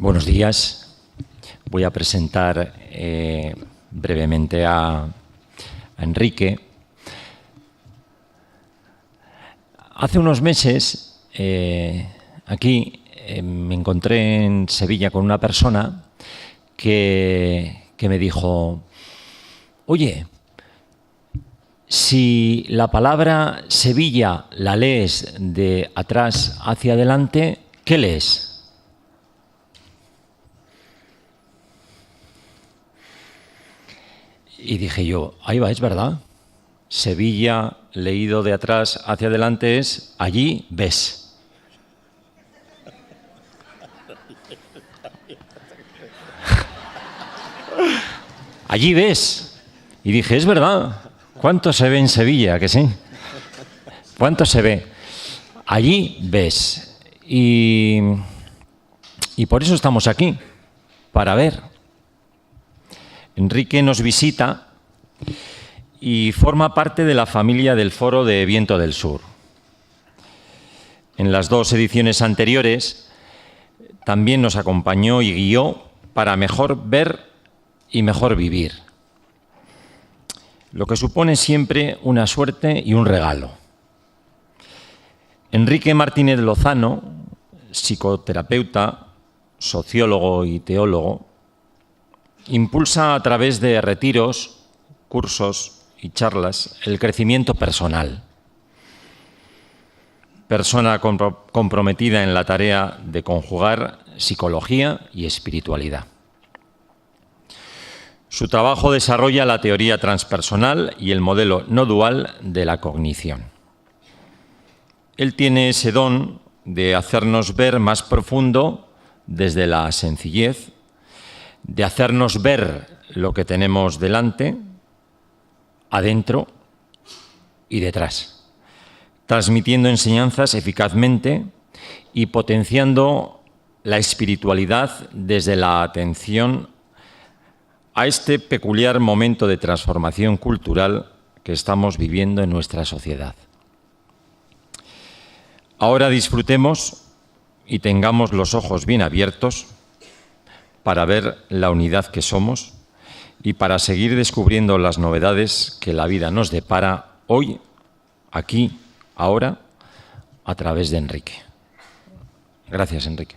Buenos días. Voy a presentar brevemente a Enrique. Hace unos meses, aquí, me encontré en Sevilla con una persona que me dijo: oye, si la palabra Sevilla la lees de atrás hacia adelante, ¿qué lees? Y dije yo, ahí va, es verdad. Sevilla, leído de atrás hacia adelante, es allí ves. Allí ves. Y dije, es verdad. ¿Cuánto se ve en Sevilla? ¿Que sí? ¿Cuánto se ve? Allí ves. Y por eso estamos aquí, para ver. Enrique nos visita y forma parte de la familia del Foro de Viento del Sur. En las dos ediciones anteriores también nos acompañó y guió para mejor ver y mejor vivir, lo que supone siempre una suerte y un regalo. Enrique Martínez Lozano, psicoterapeuta, sociólogo y teólogo, impulsa a través de retiros, cursos y charlas el crecimiento personal. Persona comprometida en la tarea de conjugar psicología y espiritualidad. Su trabajo desarrolla la teoría transpersonal y el modelo no dual de la cognición. Él tiene ese don de hacernos ver más profundo desde la sencillez, de hacernos ver lo que tenemos delante, adentro y detrás, transmitiendo enseñanzas eficazmente y potenciando la espiritualidad desde la atención a este peculiar momento de transformación cultural que estamos viviendo en nuestra sociedad. Ahora disfrutemos y tengamos los ojos bien abiertos para ver la unidad que somos y para seguir descubriendo las novedades que la vida nos depara hoy, aquí, ahora, a través de Enrique. Gracias, Enrique.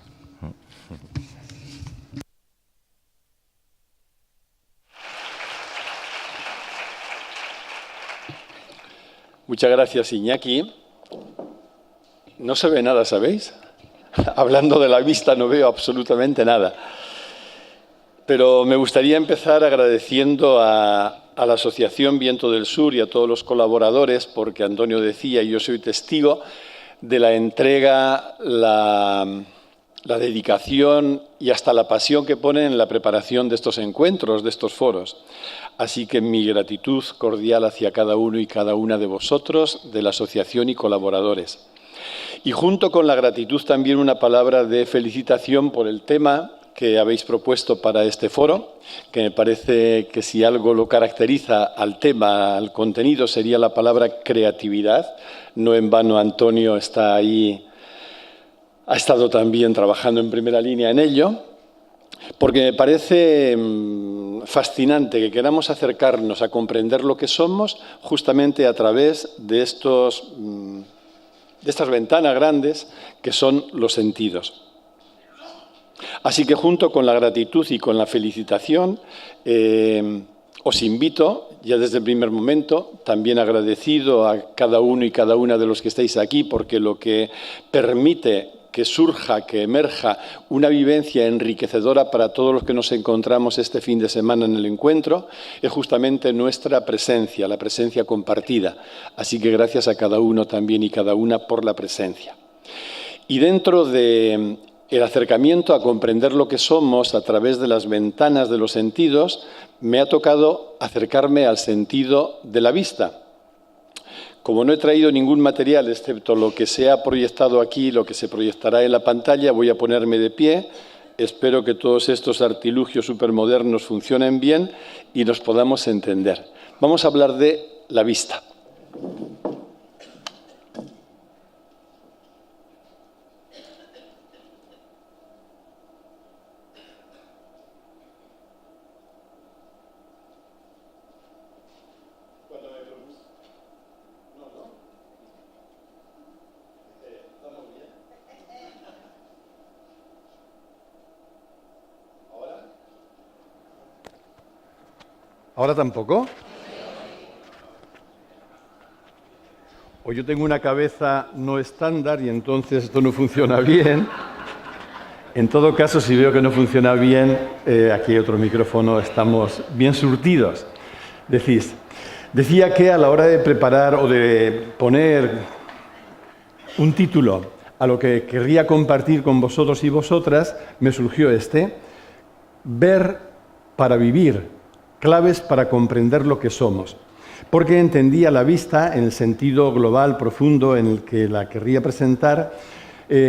Muchas gracias, Iñaki. No se ve nada, ¿sabéis? Hablando de la vista no veo absolutamente nada. Pero me gustaría empezar agradeciendo a la Asociación Viento del Sur y a todos los colaboradores, porque Antonio decía, y yo soy testigo, de la entrega, la dedicación y hasta la pasión que ponen en la preparación de estos encuentros, de estos foros. Así que mi gratitud cordial hacia cada uno y cada una de vosotros, de la asociación y colaboradores. Y junto con la gratitud también una palabra de felicitación por el tema que habéis propuesto para este foro, que me parece que si algo lo caracteriza al tema, al contenido, sería la palabra creatividad. No en vano Antonio está ahí, ha estado también trabajando en primera línea en ello, porque me parece fascinante que queramos acercarnos a comprender lo que somos justamente a través de estas ventanas grandes que son los sentidos. Así que junto con la gratitud y con la felicitación, os invito, ya desde el primer momento, también agradecido a cada uno y cada una de los que estáis aquí, porque lo que permite que surja, que emerja una vivencia enriquecedora para todos los que nos encontramos este fin de semana en el encuentro, es justamente nuestra presencia, la presencia compartida. Así que gracias a cada uno también y cada una por la presencia. Y dentro de el acercamiento a comprender lo que somos a través de las ventanas de los sentidos, me ha tocado acercarme al sentido de la vista. Como no he traído ningún material excepto lo que se ha proyectado aquí, lo que se proyectará en la pantalla, voy a ponerme de pie. Espero que todos estos artilugios supermodernos funcionen bien y nos podamos entender. Vamos a hablar de la vista. ¿Ahora tampoco? O yo tengo una cabeza no estándar y entonces esto no funciona bien. En todo caso, si veo que no funciona bien, aquí hay otro micrófono, estamos bien surtidos. Decía que a la hora de preparar o de poner un título a lo que querría compartir con vosotros y vosotras, me surgió ver para vivir, claves para comprender lo que somos. Porque entendía la vista en el sentido global, profundo, en el que la querría presentar,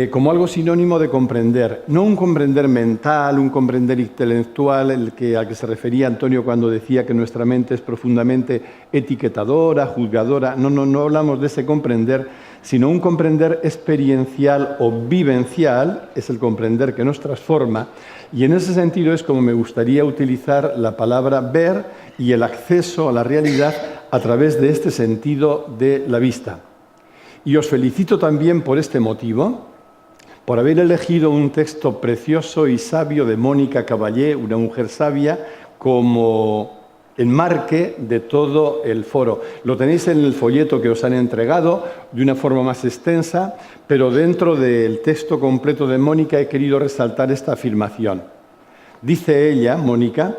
como algo sinónimo de comprender. No un comprender mental, un comprender intelectual, al que se refería Antonio cuando decía que nuestra mente es profundamente etiquetadora, juzgadora. No hablamos de ese comprender, sino un comprender experiencial o vivencial, es el comprender que nos transforma. Y en ese sentido es como me gustaría utilizar la palabra ver y el acceso a la realidad a través de este sentido de la vista. Y os felicito también por este motivo, por haber elegido un texto precioso y sabio de Mónica Caballé, una mujer sabia, como enmarque de todo el foro. Lo tenéis en el folleto que os han entregado de una forma más extensa, pero dentro del texto completo de Mónica he querido resaltar esta afirmación. Dice ella, Mónica,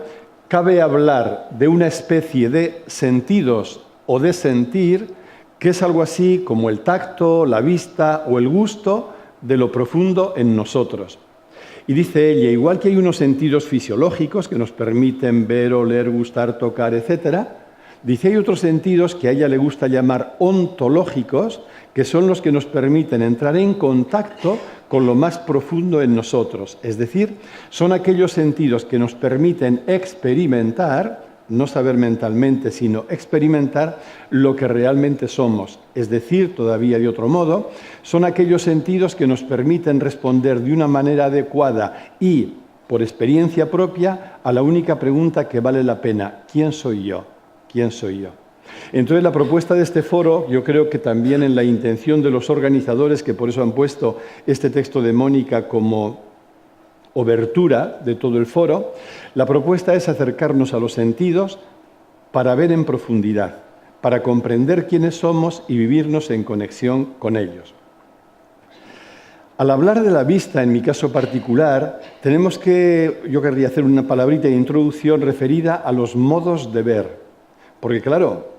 cabe hablar de una especie de sentidos o de sentir que es algo así como el tacto, la vista o el gusto de lo profundo en nosotros. Y dice ella, igual que hay unos sentidos fisiológicos que nos permiten ver, oler, gustar, tocar, etc., dice hay otros sentidos que a ella le gusta llamar ontológicos, que son los que nos permiten entrar en contacto con lo más profundo en nosotros. Es decir, son aquellos sentidos que nos permiten experimentar, no saber mentalmente, sino experimentar lo que realmente somos. Es decir, todavía de otro modo, son aquellos sentidos que nos permiten responder de una manera adecuada y, por experiencia propia, a la única pregunta que vale la pena: ¿quién soy yo? ¿Quién soy yo? Entonces, la propuesta de este foro, yo creo que también en la intención de los organizadores, que por eso han puesto este texto de Mónica como obertura de todo el foro, la propuesta es acercarnos a los sentidos para ver en profundidad, para comprender quiénes somos y vivirnos en conexión con ellos. Al hablar de la vista, en mi caso particular, yo querría hacer una palabrita de introducción referida a los modos de ver. Porque claro,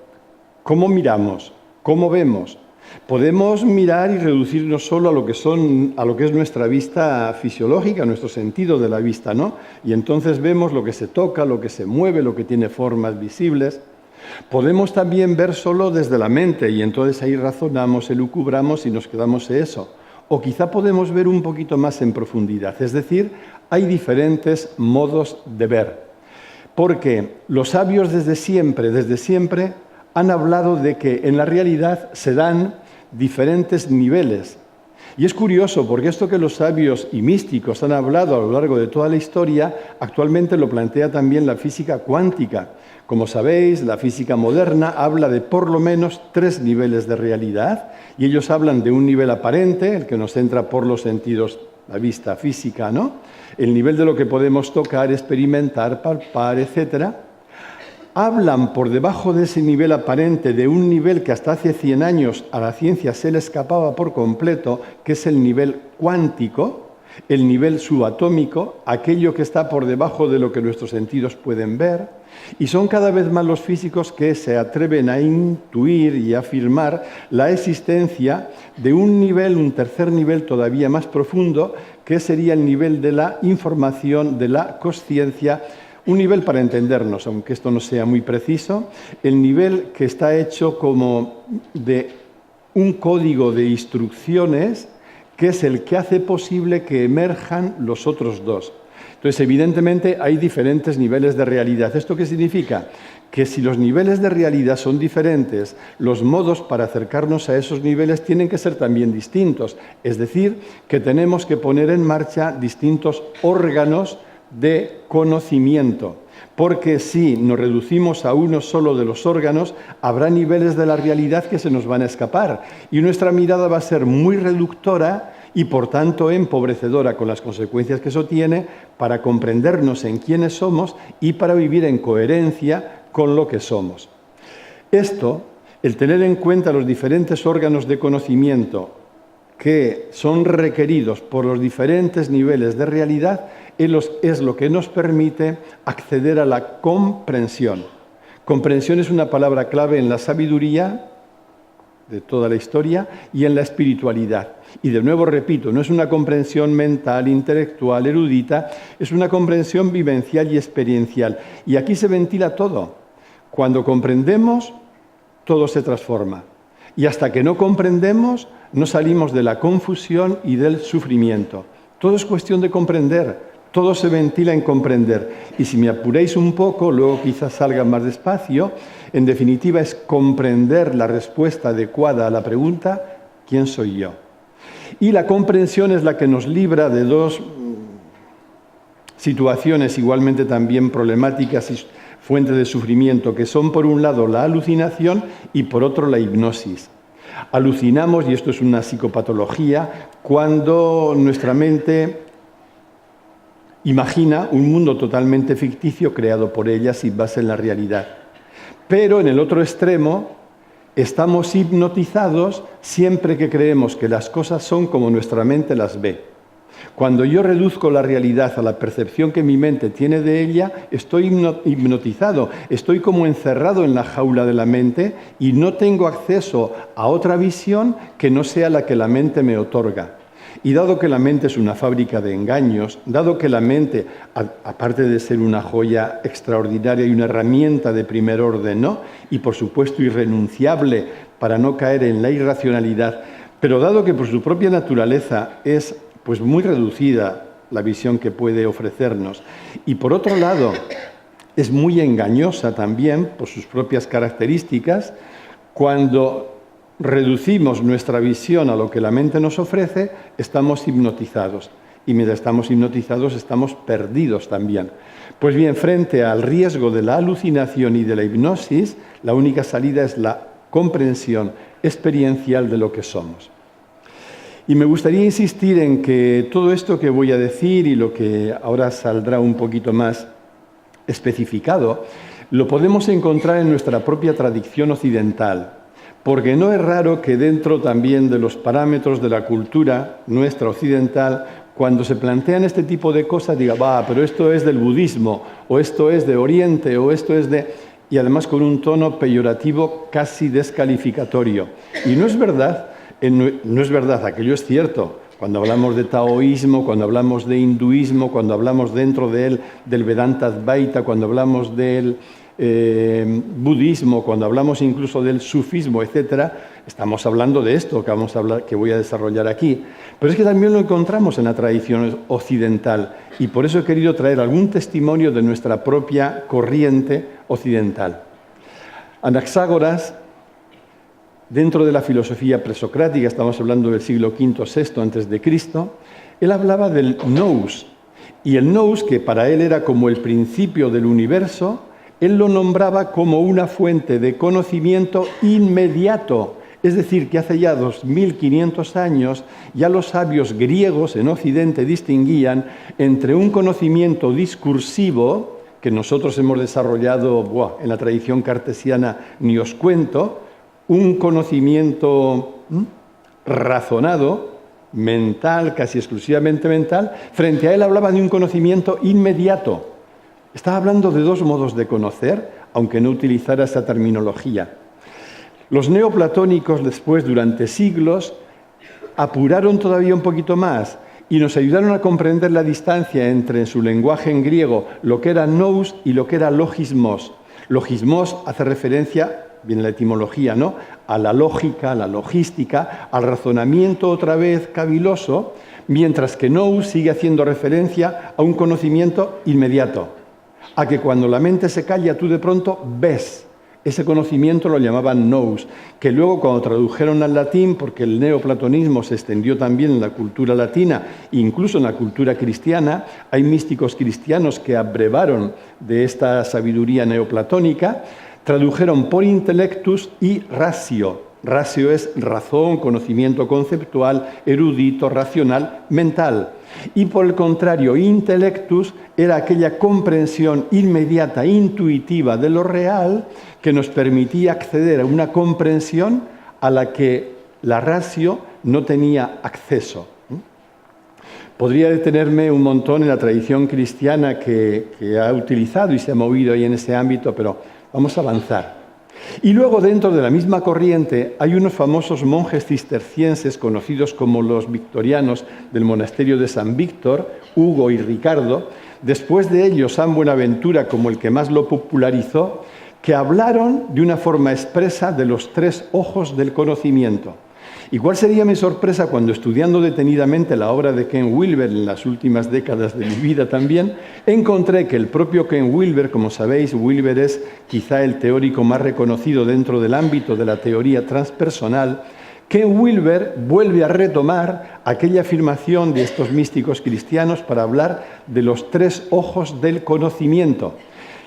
¿cómo miramos? ¿Cómo vemos? Podemos mirar y reducirnos solo a lo que es nuestra vista fisiológica, nuestro sentido de la vista, ¿no? Y entonces vemos lo que se toca, lo que se mueve, lo que tiene formas visibles. Podemos también ver solo desde la mente y entonces ahí razonamos, elucubramos y nos quedamos en eso. O quizá podemos ver un poquito más en profundidad. Es decir, hay diferentes modos de ver. Porque los sabios desde siempre han hablado de que en la realidad se dan diferentes niveles. Y es curioso porque esto que los sabios y místicos han hablado a lo largo de toda la historia, actualmente lo plantea también la física cuántica. Como sabéis, la física moderna habla de por lo menos 3 niveles de realidad, y ellos hablan de un nivel aparente, el que nos entra por los sentidos, la vista física, ¿no? El nivel de lo que podemos tocar, experimentar, palpar, etcétera. Hablan por debajo de ese nivel aparente de un nivel que hasta hace 100 años a la ciencia se le escapaba por completo, que es el nivel cuántico, el nivel subatómico, aquello que está por debajo de lo que nuestros sentidos pueden ver. Y son cada vez más los físicos que se atreven a intuir y a afirmar la existencia de un tercer nivel todavía más profundo, que sería el nivel de la información, de la consciencia. Un nivel para entendernos, aunque esto no sea muy preciso, el nivel que está hecho como de un código de instrucciones que es el que hace posible que emerjan los otros dos. Entonces, evidentemente, hay diferentes niveles de realidad. ¿Esto qué significa? Que si los niveles de realidad son diferentes, los modos para acercarnos a esos niveles tienen que ser también distintos. Es decir, que tenemos que poner en marcha distintos órganos de conocimiento, porque si nos reducimos a uno solo de los órganos, habrá niveles de la realidad que se nos van a escapar y nuestra mirada va a ser muy reductora y por tanto empobrecedora, con las consecuencias que eso tiene para comprendernos en quiénes somos y para vivir en coherencia con lo que somos. Esto, el tener en cuenta los diferentes órganos de conocimiento que son requeridos por los diferentes niveles de realidad, es lo que nos permite acceder a la comprensión. Comprensión es una palabra clave en la sabiduría de toda la historia y en la espiritualidad. Y de nuevo repito, no es una comprensión mental, intelectual, erudita, es una comprensión vivencial y experiencial. Y aquí se ventila todo. Cuando comprendemos, todo se transforma. Y hasta que no comprendemos, no salimos de la confusión y del sufrimiento. Todo es cuestión de comprender, todo se ventila en comprender. Y si me apuráis un poco, luego quizás salga más despacio, en definitiva es comprender la respuesta adecuada a la pregunta, ¿quién soy yo? Y la comprensión es la que nos libra de dos situaciones igualmente también problemáticas y fuente de sufrimiento, que son por un lado la alucinación y por otro la hipnosis. Alucinamos, y esto es una psicopatología, cuando nuestra mente imagina un mundo totalmente ficticio creado por ella sin base en la realidad. Pero en el otro extremo estamos hipnotizados siempre que creemos que las cosas son como nuestra mente las ve. Cuando yo reduzco la realidad a la percepción que mi mente tiene de ella, estoy hipnotizado, estoy como encerrado en la jaula de la mente y no tengo acceso a otra visión que no sea la que la mente me otorga. Y dado que la mente es una fábrica de engaños, dado que la mente, aparte de ser una joya extraordinaria y una herramienta de primer orden, ¿no? Y por supuesto irrenunciable para no caer en la irracionalidad, pero dado que por su propia naturaleza es pues muy reducida la visión que puede ofrecernos. Y por otro lado, es muy engañosa también por sus propias características. Cuando reducimos nuestra visión a lo que la mente nos ofrece, estamos hipnotizados. Y mientras estamos hipnotizados, estamos perdidos también. Pues bien, frente al riesgo de la alucinación y de la hipnosis, la única salida es la comprensión experiencial de lo que somos. Y me gustaría insistir en que todo esto que voy a decir y lo que ahora saldrá un poquito más especificado, lo podemos encontrar en nuestra propia tradición occidental, porque no es raro que dentro también de los parámetros de la cultura nuestra occidental, cuando se plantean este tipo de cosas, diga, pero esto es del budismo, o esto es de Oriente, o esto es de... y además con un tono peyorativo casi descalificatorio. Y no es verdad. No es verdad, aquello es cierto. Cuando hablamos de taoísmo, cuando hablamos de hinduismo, cuando hablamos dentro de él del Vedanta Advaita, cuando hablamos del budismo, cuando hablamos incluso del sufismo, etcétera, estamos hablando de esto que voy a desarrollar aquí. Pero es que también lo encontramos en la tradición occidental y por eso he querido traer algún testimonio de nuestra propia corriente occidental. Anaxágoras, dentro de la filosofía presocrática, estamos hablando del siglo V-VI antes de Cristo, él hablaba del nous. Y el nous, que para él era como el principio del universo, él lo nombraba como una fuente de conocimiento inmediato. Es decir, que hace ya 2500 años ya los sabios griegos en Occidente distinguían entre un conocimiento discursivo, que nosotros hemos desarrollado en la tradición cartesiana, ni os cuento, un conocimiento razonado, mental, casi exclusivamente mental. Frente a él hablaba de un conocimiento inmediato. Estaba hablando de dos modos de conocer, aunque no utilizara esa terminología. Los neoplatónicos después, durante siglos, apuraron todavía un poquito más y nos ayudaron a comprender la distancia entre, en su lenguaje en griego, lo que era nous y lo que era logismos. Logismos hace referencia, viene la etimología, ¿no?, a la lógica, a la logística, al razonamiento otra vez caviloso, mientras que nous sigue haciendo referencia a un conocimiento inmediato, a que cuando la mente se calla tú de pronto ves. Ese conocimiento lo llamaban nous, que luego cuando tradujeron al latín, porque el neoplatonismo se extendió también en la cultura latina, incluso en la cultura cristiana, hay místicos cristianos que abrevaron de esta sabiduría neoplatónica, tradujeron por intellectus y ratio. Ratio es razón, conocimiento conceptual, erudito, racional, mental. Y por el contrario, intellectus era aquella comprensión inmediata, intuitiva de lo real que nos permitía acceder a una comprensión a la que la ratio no tenía acceso. Podría detenerme un montón en la tradición cristiana que ha utilizado y se ha movido ahí en ese ámbito, pero vamos a avanzar. Y luego, dentro de la misma corriente, hay unos famosos monjes cistercienses conocidos como los victorianos del monasterio de San Víctor, Hugo y Ricardo. Después de ellos, San Buenaventura, como el que más lo popularizó, que hablaron de una forma expresa de los 3 ojos del conocimiento. ¿Y cuál sería mi sorpresa cuando, estudiando detenidamente la obra de Ken Wilber en las últimas décadas de mi vida también, encontré que el propio Ken Wilber, como sabéis, Wilber es quizá el teórico más reconocido dentro del ámbito de la teoría transpersonal, Ken Wilber vuelve a retomar aquella afirmación de estos místicos cristianos para hablar de los 3 ojos del conocimiento.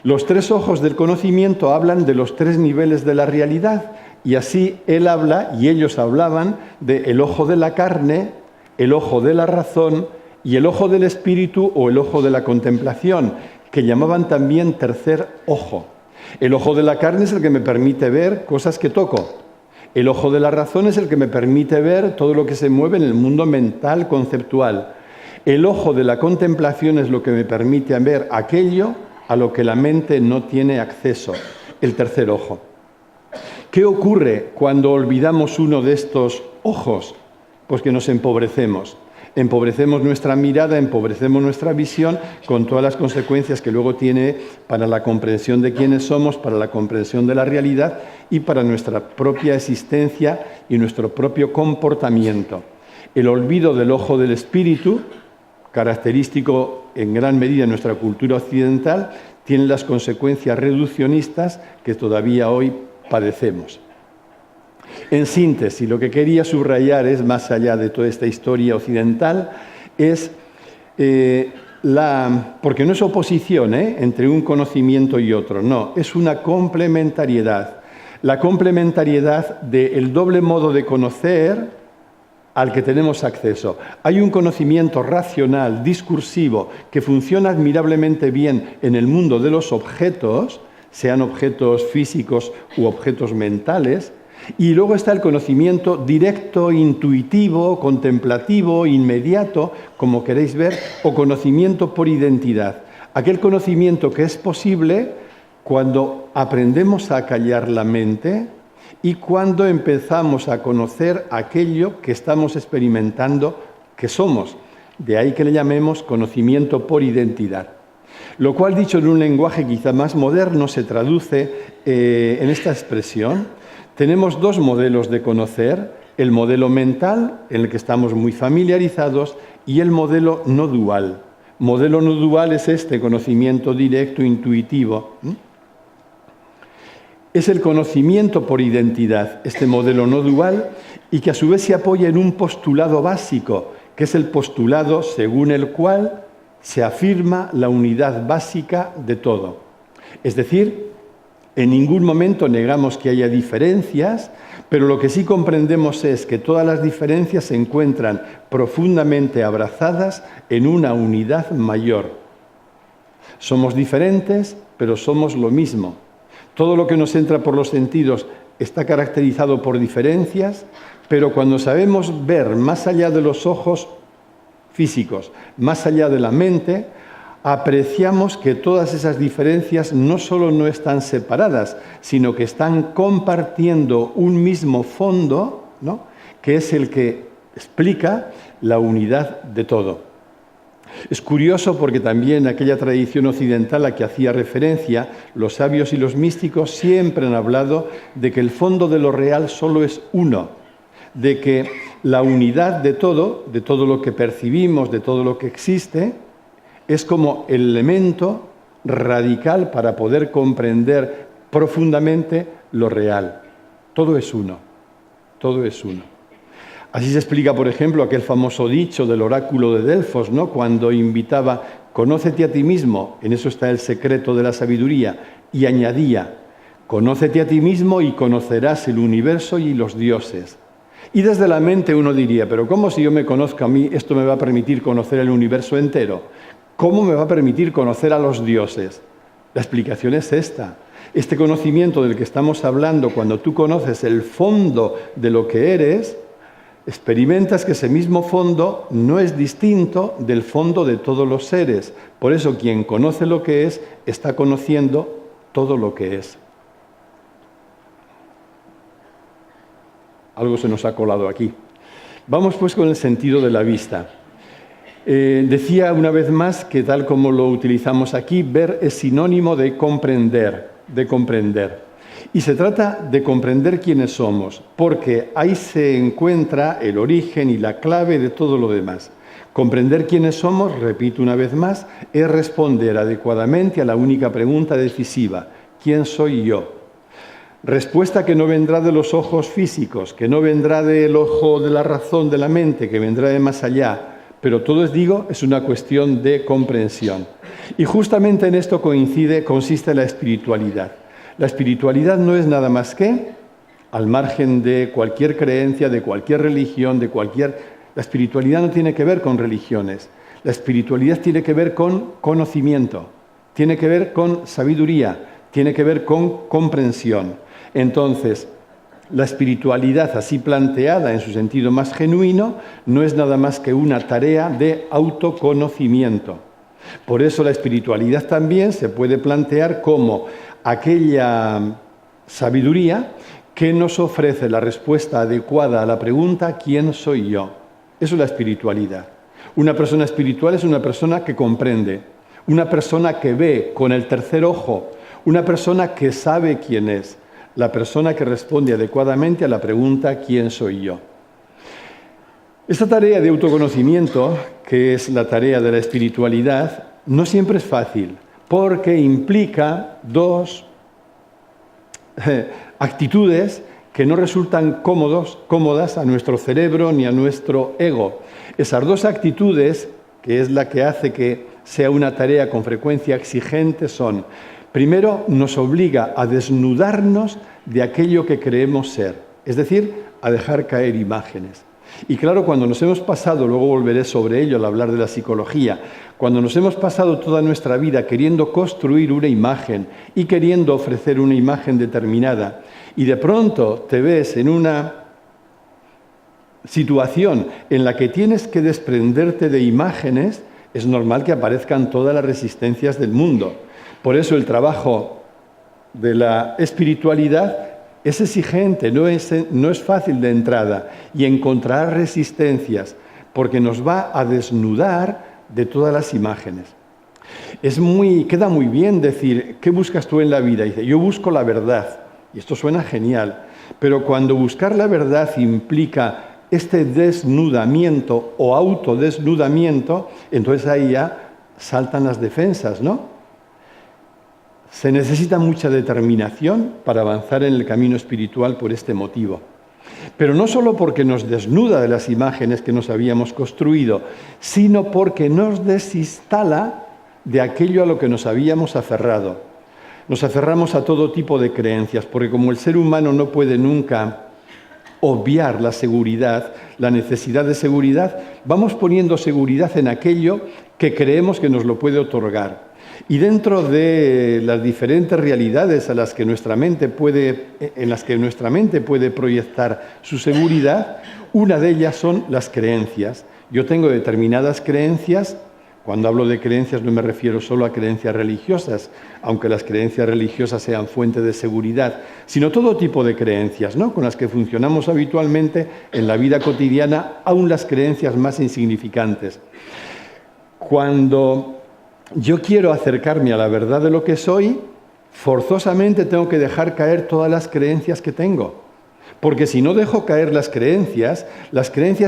Los 3 ojos del conocimiento hablan de los 3 niveles de la realidad. Y así él habla, y ellos hablaban, del ojo de la carne, el ojo de la razón y el ojo del espíritu o el ojo de la contemplación, que llamaban también tercer ojo. El ojo de la carne es el que me permite ver cosas que toco. El ojo de la razón es el que me permite ver todo lo que se mueve en el mundo mental conceptual. El ojo de la contemplación es lo que me permite ver aquello a lo que la mente no tiene acceso, el tercer ojo. ¿Qué ocurre cuando olvidamos uno de estos ojos? Pues que nos empobrecemos. Empobrecemos nuestra mirada, empobrecemos nuestra visión, con todas las consecuencias que luego tiene para la comprensión de quiénes somos, para la comprensión de la realidad y para nuestra propia existencia y nuestro propio comportamiento. El olvido del ojo del espíritu, característico en gran medida en nuestra cultura occidental, tiene las consecuencias reduccionistas que todavía hoy padecemos. En síntesis, lo que quería subrayar es, más allá de toda esta historia occidental, es porque no es oposición entre un conocimiento y otro, no, es una complementariedad. La complementariedad del doble modo de conocer al que tenemos acceso. Hay un conocimiento racional, discursivo, que funciona admirablemente bien en el mundo de los objetos, sean objetos físicos u objetos mentales, y luego está el conocimiento directo, intuitivo, contemplativo, inmediato, como queréis ver, o conocimiento por identidad. Aquel conocimiento que es posible cuando aprendemos a callar la mente y cuando empezamos a conocer aquello que estamos experimentando que somos. De ahí que le llamemos conocimiento por identidad. Lo cual, dicho en un lenguaje quizá más moderno, se traduce en esta expresión. Tenemos 2 modelos de conocer, el modelo mental, en el que estamos muy familiarizados, y el modelo no dual. Modelo no dual es este conocimiento directo, intuitivo. Es el conocimiento por identidad, este modelo no dual, y que a su vez se apoya en un postulado básico, que es el postulado según el cual se afirma la unidad básica de todo. Es decir, en ningún momento negamos que haya diferencias, pero lo que sí comprendemos es que todas las diferencias se encuentran profundamente abrazadas en una unidad mayor. Somos diferentes, pero somos lo mismo. Todo lo que nos entra por los sentidos está caracterizado por diferencias, pero cuando sabemos ver más allá de los ojos físicos, más allá de la mente, apreciamos que todas esas diferencias no solo no están separadas, sino que están compartiendo un mismo fondo, ¿no?, que es el que explica la unidad de todo. Es curioso porque también aquella tradición occidental a la que hacía referencia, los sabios y los místicos siempre han hablado de que el fondo de lo real solo es uno, de que la unidad de todo lo que percibimos, de todo lo que existe, es como el elemento radical para poder comprender profundamente lo real. Todo es uno, todo es uno. Así se explica, por ejemplo, aquel famoso dicho del oráculo de Delfos, ¿no?, cuando invitaba, conócete a ti mismo, en eso está el secreto de la sabiduría, y añadía, Conócete a ti mismo y conocerás el universo y los dioses. Y desde la mente uno diría, pero ¿cómo si yo me conozco a mí, esto me va a permitir conocer el universo entero? ¿Cómo me va a permitir conocer a los dioses? La explicación es esta. Este conocimiento del que estamos hablando, cuando tú conoces el fondo de lo que eres, experimentas que ese mismo fondo no es distinto del fondo de todos los seres. Por eso quien conoce lo que es, está conociendo todo lo que es. Algo se nos ha colado aquí. Vamos pues con el sentido de la vista. Decía una vez más que tal como lo utilizamos aquí, ver es sinónimo de comprender. Y se trata de comprender quiénes somos, porque ahí se encuentra el origen y la clave de todo lo demás. Comprender quiénes somos, repito una vez más, es responder adecuadamente a la única pregunta decisiva: ¿quién soy yo? Respuesta que no vendrá de los ojos físicos, que no vendrá del ojo de la razón, de la mente, que vendrá de más allá. Pero todo, es una cuestión de comprensión. Y justamente en esto consiste la espiritualidad. La espiritualidad no es nada más que, al margen de cualquier creencia, de cualquier religión, La espiritualidad no tiene que ver con religiones. La espiritualidad tiene que ver con conocimiento, tiene que ver con sabiduría, tiene que ver con comprensión. Entonces, la espiritualidad así planteada en su sentido más genuino no es nada más que una tarea de autoconocimiento. Por eso la espiritualidad también se puede plantear como aquella sabiduría que nos ofrece la respuesta adecuada a la pregunta ¿quién soy yo? Eso es la espiritualidad. Una persona espiritual es una persona que comprende, una persona que ve con el tercer ojo, una persona que sabe quién es, la persona que responde adecuadamente a la pregunta ¿quién soy yo? Esta tarea de autoconocimiento, que es la tarea de la espiritualidad, no siempre es fácil, porque implica dos actitudes que no resultan cómodas a nuestro cerebro ni a nuestro ego. Esas dos actitudes, que es la que hace que sea una tarea con frecuencia exigente, son: primero, nos obliga a desnudarnos de aquello que creemos ser, es decir, a dejar caer imágenes. Y claro, cuando nos hemos pasado, luego volveré sobre ello al hablar de la psicología, cuando nos hemos pasado toda nuestra vida queriendo construir una imagen y queriendo ofrecer una imagen determinada, y de pronto te ves en una situación en la que tienes que desprenderte de imágenes, es normal que aparezcan todas las resistencias del mundo. Por eso el trabajo de la espiritualidad es exigente, no es fácil de entrada, y encontrará resistencias, porque nos va a desnudar de todas las imágenes. Queda muy bien decir, ¿qué buscas tú en la vida? Y dice, yo busco la verdad, y esto suena genial, pero cuando buscar la verdad implica este desnudamiento o autodesnudamiento, entonces ahí ya saltan las defensas, ¿no? Se necesita mucha determinación para avanzar en el camino espiritual por este motivo. Pero no solo porque nos desnuda de las imágenes que nos habíamos construido, sino porque nos desinstala de aquello a lo que nos habíamos aferrado. Nos aferramos a todo tipo de creencias, porque como el ser humano no puede nunca obviar la seguridad, la necesidad de seguridad, vamos poniendo seguridad en aquello que creemos que nos lo puede otorgar. Y dentro de las diferentes realidades en las que nuestra mente puede proyectar su seguridad, una de ellas son las creencias. Yo tengo determinadas creencias. Cuando hablo de creencias no me refiero solo a creencias religiosas, aunque las creencias religiosas sean fuente de seguridad, sino todo tipo de creencias, ¿no?, con las que funcionamos habitualmente en la vida cotidiana, aun las creencias más insignificantes. Cuando yo quiero acercarme a la verdad de lo que soy, forzosamente tengo que dejar caer todas las creencias que tengo. Porque si no dejo caer las creencias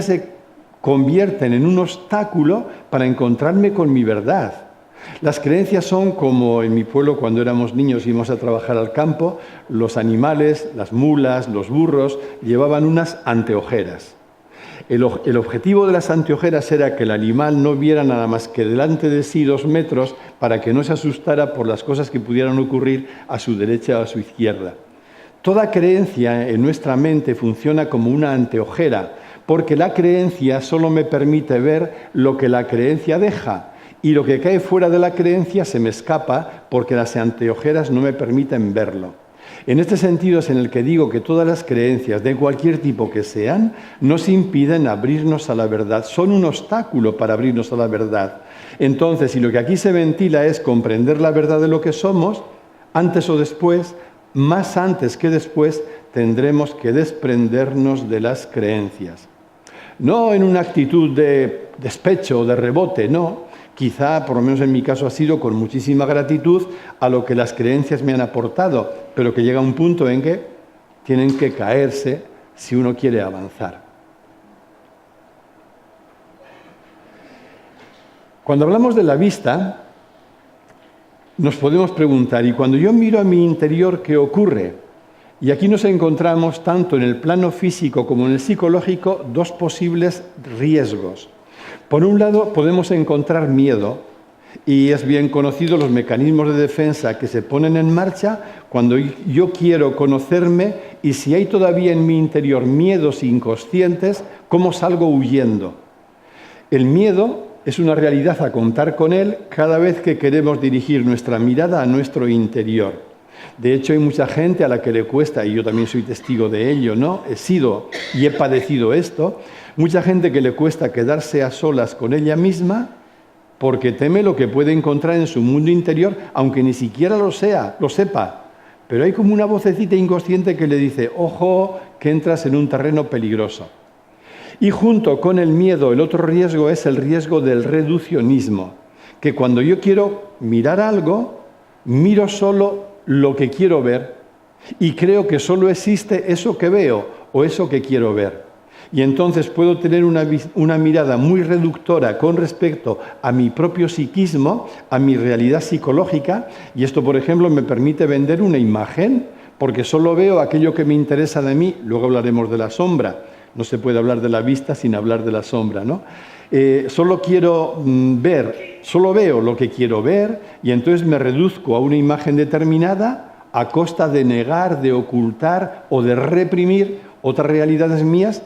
se convierten en un obstáculo para encontrarme con mi verdad. Las creencias son como en mi pueblo cuando éramos niños y íbamos a trabajar al campo, los animales, las mulas, los burros, llevaban unas anteojeras. El objetivo de las anteojeras era que el animal no viera nada más que delante de sí 2 metros para que no se asustara por las cosas que pudieran ocurrir a su derecha o a su izquierda. Toda creencia en nuestra mente funciona como una anteojera, porque la creencia solo me permite ver lo que la creencia deja, y lo que cae fuera de la creencia se me escapa porque las anteojeras no me permiten verlo. En este sentido es en el que digo que todas las creencias, de cualquier tipo que sean, nos impiden abrirnos a la verdad, son un obstáculo para abrirnos a la verdad. Entonces, si lo que aquí se ventila es comprender la verdad de lo que somos, antes o después, más antes que después, tendremos que desprendernos de las creencias. No en una actitud de despecho o de rebote, no. Quizá, por lo menos en mi caso, ha sido con muchísima gratitud a lo que las creencias me han aportado, pero que llega un punto en que tienen que caerse si uno quiere avanzar. Cuando hablamos de la vista, nos podemos preguntar, ¿y cuando yo miro a mi interior, qué ocurre? Y aquí nos encontramos, tanto en el plano físico como en el psicológico, 2 posibles riesgos. Por un lado, podemos encontrar miedo, y es bien conocido los mecanismos de defensa que se ponen en marcha cuando yo quiero conocerme, y si hay todavía en mi interior miedos inconscientes, ¿cómo salgo huyendo? El miedo es una realidad a contar con él cada vez que queremos dirigir nuestra mirada a nuestro interior. De hecho, hay mucha gente a la que le cuesta, y yo también soy testigo de ello, ¿no? He sido y he padecido esto. Mucha gente que le cuesta quedarse a solas con ella misma porque teme lo que puede encontrar en su mundo interior, aunque ni siquiera lo sepa. Pero hay como una vocecita inconsciente que le dice, ojo, que entras en un terreno peligroso. Y junto con el miedo, el otro riesgo es el riesgo del reduccionismo, que cuando yo quiero mirar algo, miro solo lo que quiero ver y creo que solo existe eso que veo o eso que quiero ver. Y entonces puedo tener una mirada muy reductora con respecto a mi propio psiquismo, a mi realidad psicológica, y esto, por ejemplo, me permite vender una imagen, porque solo veo aquello que me interesa de mí. Luego hablaremos de la sombra. No se puede hablar de la vista sin hablar de la sombra, ¿no? Solo quiero ver, solo veo lo que quiero ver, y entonces me reduzco a una imagen determinada a costa de negar, de ocultar o de reprimir otras realidades mías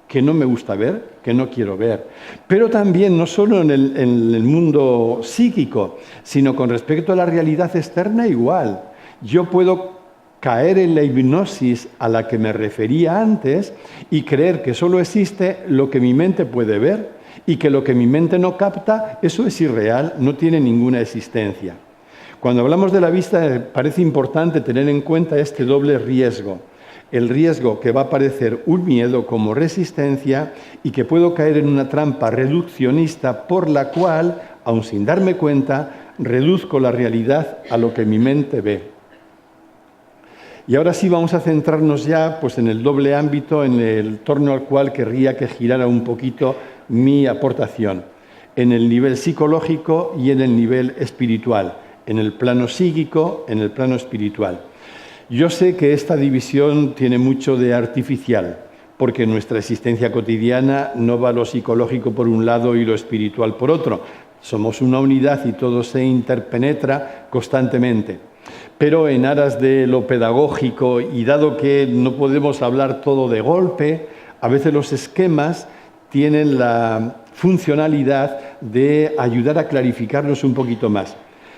que no me gusta ver, que no quiero ver. Pero también, no solo en el mundo psíquico, sino con respecto a la realidad externa igual. Yo puedo caer en la hipnosis a la que me refería antes y creer que solo existe lo que mi mente puede ver y que lo que mi mente no capta, eso es irreal, no tiene ninguna existencia. Cuando hablamos de la vista, parece importante tener en cuenta este doble riesgo. El riesgo que va a aparecer un miedo como resistencia y que puedo caer en una trampa reduccionista por la cual, aun sin darme cuenta, reduzco la realidad a lo que mi mente ve. Y ahora sí vamos a centrarnos ya pues, en el doble ámbito en el torno al cual querría que girara un poquito mi aportación, en el nivel psicológico y en el nivel espiritual, en el plano psíquico, en el plano espiritual. Yo sé que esta división tiene mucho de artificial, porque en nuestra existencia cotidiana no va lo psicológico por un lado y lo espiritual por otro. Somos una unidad y todo se interpenetra constantemente. Pero en aras de lo pedagógico, y dado que no podemos hablar todo de golpe, a veces los esquemas tienen la funcionalidad de ayudar a clarificarlos un poquito más.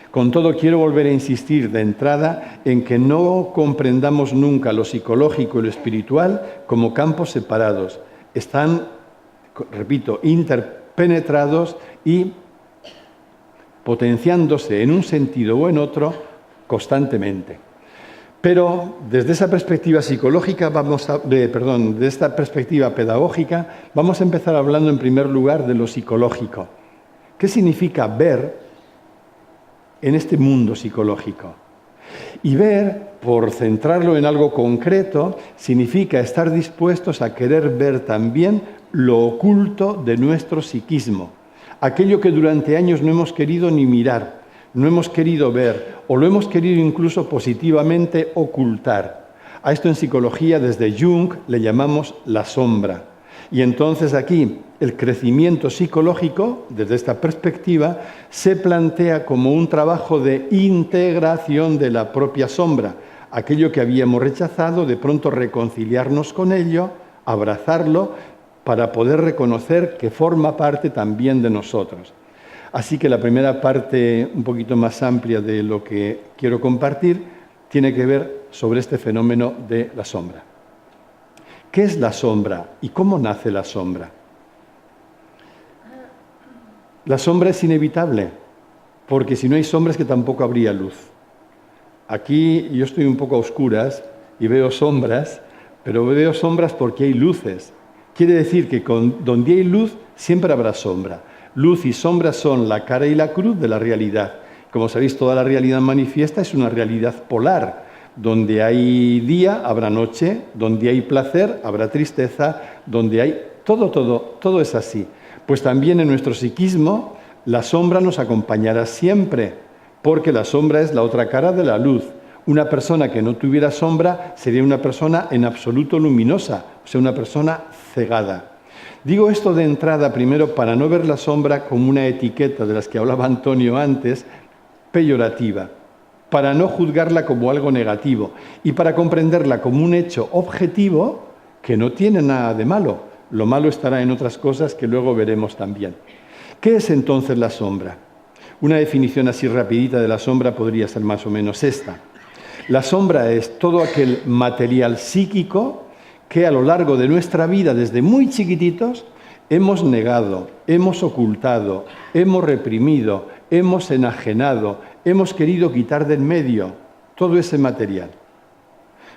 Con todo, quiero volver a insistir de entrada en que no comprendamos nunca lo psicológico y lo espiritual como campos separados. Están, repito, interpenetrados y potenciándose en un sentido o en otro constantemente. Pero desde esa perspectiva psicológica, desde esta perspectiva pedagógica, vamos a empezar hablando en primer lugar de lo psicológico. ¿Qué significa ver en este mundo psicológico? Y ver, por centrarlo en algo concreto, significa estar dispuestos a querer ver también lo oculto de nuestro psiquismo, aquello que durante años no hemos querido ni mirar, no hemos querido ver, o lo hemos querido incluso positivamente ocultar. A esto en psicología, desde Jung, le llamamos la sombra. Y entonces aquí el crecimiento psicológico, desde esta perspectiva, se plantea como un trabajo de integración de la propia sombra. Aquello que habíamos rechazado, de pronto reconciliarnos con ello, abrazarlo, para poder reconocer que forma parte también de nosotros. Así que la primera parte, un poquito más amplia de lo que quiero compartir, tiene que ver sobre este fenómeno de la sombra. ¿Qué es la sombra y cómo nace la sombra? La sombra es inevitable, porque si no hay sombra es que tampoco habría luz. Aquí yo estoy un poco a oscuras y veo sombras, pero veo sombras porque hay luces. Quiere decir que donde hay luz siempre habrá sombra. Luz y sombra son la cara y la cruz de la realidad. Como sabéis, toda la realidad manifiesta es una realidad polar. Donde hay día, habrá noche. Donde hay placer, habrá tristeza. Donde hay... Todo es así. Pues también en nuestro psiquismo, la sombra nos acompañará siempre, porque la sombra es la otra cara de la luz. Una persona que no tuviera sombra sería una persona en absoluto luminosa, o sea, una persona cegada. Digo esto de entrada primero para no ver la sombra como una etiqueta de las que hablaba Antonio antes, peyorativa, para no juzgarla como algo negativo y para comprenderla como un hecho objetivo que no tiene nada de malo. Lo malo estará en otras cosas que luego veremos también. ¿Qué es entonces la sombra? Una definición así rapidita de la sombra podría ser más o menos esta. La sombra es todo aquel material psíquico que a lo largo de nuestra vida, desde muy chiquititos, hemos negado, hemos ocultado, hemos reprimido, hemos enajenado, hemos querido quitar del medio todo ese material.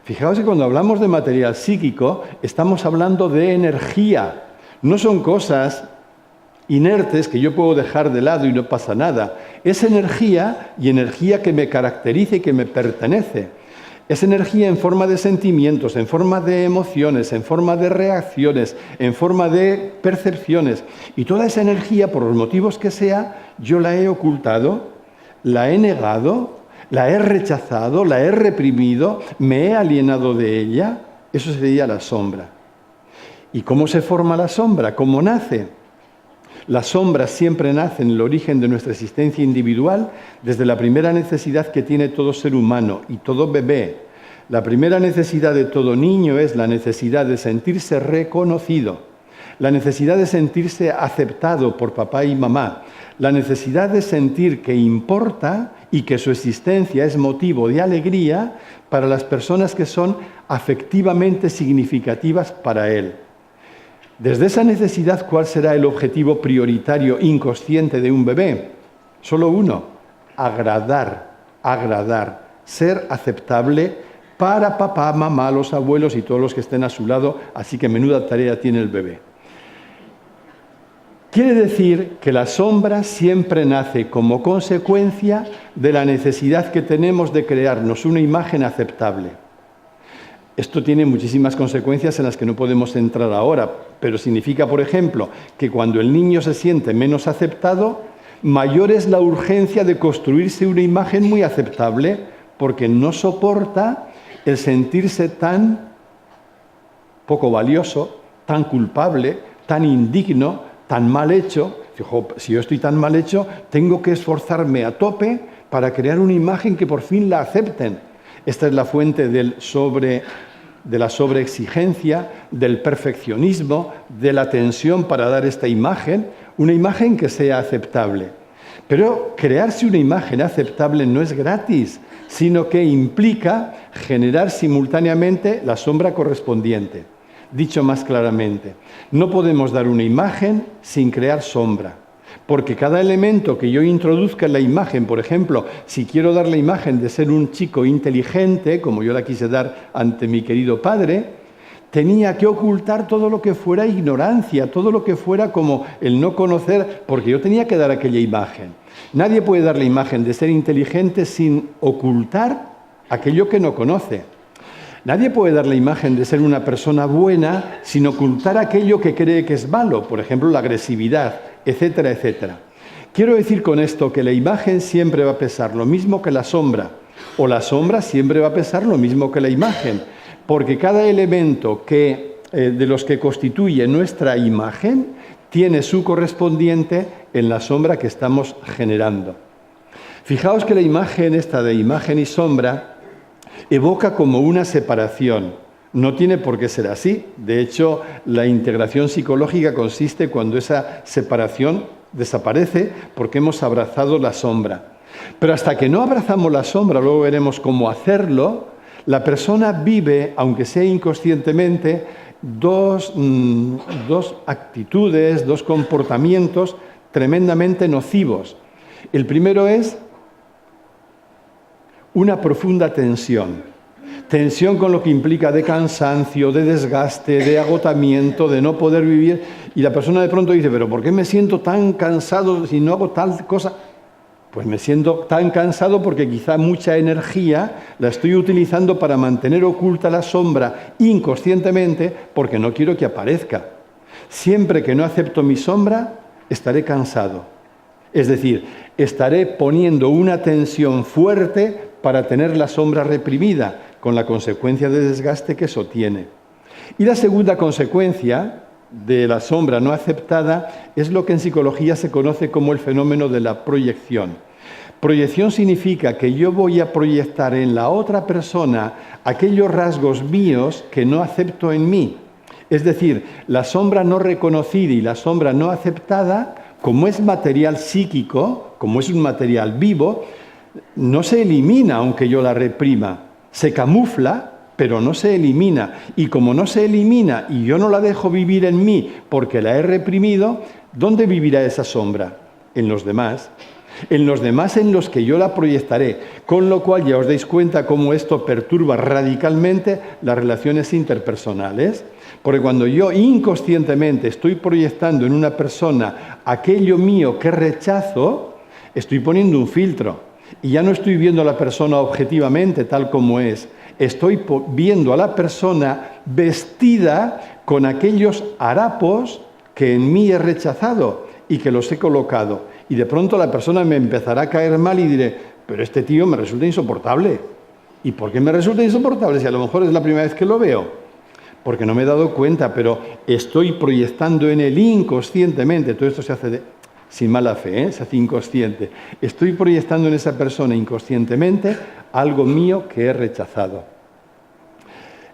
Fijaos que cuando hablamos de material psíquico, estamos hablando de energía. No son cosas inertes que yo puedo dejar de lado y no pasa nada. Es energía y energía que me caracteriza y que me pertenece. Es energía en forma de sentimientos, en forma de emociones, en forma de reacciones, en forma de percepciones. Y toda esa energía, por los motivos que sea, yo la he ocultado, la he negado, la he rechazado, la he reprimido, me he alienado de ella. Eso sería la sombra. ¿Y cómo se forma la sombra? ¿Cómo nace? La sombra siempre nace en el origen de nuestra existencia individual desde la primera necesidad que tiene todo ser humano y todo bebé. La primera necesidad de todo niño es la necesidad de sentirse reconocido, la necesidad de sentirse aceptado por papá y mamá, la necesidad de sentir que importa y que su existencia es motivo de alegría para las personas que son afectivamente significativas para él. Desde esa necesidad, ¿cuál será el objetivo prioritario inconsciente de un bebé? Solo uno: agradar, ser aceptable para papá, mamá, los abuelos y todos los que estén a su lado, así que menuda tarea tiene el bebé. Quiere decir que la sombra siempre nace como consecuencia de la necesidad que tenemos de crearnos una imagen aceptable. Esto tiene muchísimas consecuencias en las que no podemos entrar ahora, pero significa, por ejemplo, que cuando el niño se siente menos aceptado, mayor es la urgencia de construirse una imagen muy aceptable, porque no soporta el sentirse tan poco valioso, tan culpable, tan indigno, tan mal hecho. Fijo, si yo estoy tan mal hecho, tengo que esforzarme a tope para crear una imagen que por fin la acepten. Esta es la fuente de la sobreexigencia, del perfeccionismo, de la tensión para dar esta imagen, una imagen que sea aceptable. Pero crearse una imagen aceptable no es gratis, sino que implica generar simultáneamente la sombra correspondiente. Dicho más claramente, no podemos dar una imagen sin crear sombra. Porque cada elemento que yo introduzca en la imagen, por ejemplo, si quiero dar la imagen de ser un chico inteligente, como yo la quise dar ante mi querido padre, tenía que ocultar todo lo que fuera ignorancia, todo lo que fuera como el no conocer, porque yo tenía que dar aquella imagen. Nadie puede dar la imagen de ser inteligente sin ocultar aquello que no conoce. Nadie puede dar la imagen de ser una persona buena sin ocultar aquello que cree que es malo, por ejemplo, la agresividad, etcétera, etcétera. Quiero decir con esto que la imagen siempre va a pesar lo mismo que la sombra, o la sombra siempre va a pesar lo mismo que la imagen, porque cada elemento que de los que constituye nuestra imagen tiene su correspondiente en la sombra que estamos generando. Fijaos que la imagen esta de imagen y sombra evoca como una separación. No tiene por qué ser así. De hecho, la integración psicológica consiste cuando esa separación desaparece porque hemos abrazado la sombra. Pero hasta que no abrazamos la sombra, luego veremos cómo hacerlo, la persona vive, aunque sea inconscientemente, dos actitudes, dos comportamientos tremendamente nocivos. El primero es una profunda tensión. Tensión con lo que implica de cansancio, de desgaste, de agotamiento, de no poder vivir. Y la persona de pronto dice, ¿pero por qué me siento tan cansado si no hago tal cosa? Pues me siento tan cansado porque quizá mucha energía la estoy utilizando para mantener oculta la sombra inconscientemente porque no quiero que aparezca. Siempre que no acepto mi sombra, estaré cansado. Es decir, estaré poniendo una tensión fuerte para tener la sombra reprimida, con la consecuencia de desgaste que eso tiene. Y la segunda consecuencia de la sombra no aceptada es lo que en psicología se conoce como el fenómeno de la proyección. Proyección significa que yo voy a proyectar en la otra persona aquellos rasgos míos que no acepto en mí. Es decir, la sombra no reconocida y la sombra no aceptada, como es material psíquico, como es un material vivo, no se elimina aunque yo la reprima. Se camufla, pero no se elimina. Y como no se elimina y yo no la dejo vivir en mí porque la he reprimido, ¿dónde vivirá esa sombra? En los demás. En los demás en los que yo la proyectaré. Con lo cual ya os dais cuenta cómo esto perturba radicalmente las relaciones interpersonales. Porque cuando yo inconscientemente estoy proyectando en una persona aquello mío que rechazo, estoy poniendo un filtro. Y ya no estoy viendo a la persona objetivamente tal como es. Estoy viendo a la persona vestida con aquellos harapos que en mí he rechazado y que los he colocado. Y de pronto la persona me empezará a caer mal y diré, pero este tío me resulta insoportable. ¿Y por qué me resulta insoportable? Si a lo mejor es la primera vez que lo veo. Porque no me he dado cuenta, pero estoy proyectando en él inconscientemente. Todo esto se hace sin mala fe, se hace inconsciente. Estoy proyectando en esa persona inconscientemente algo mío que he rechazado.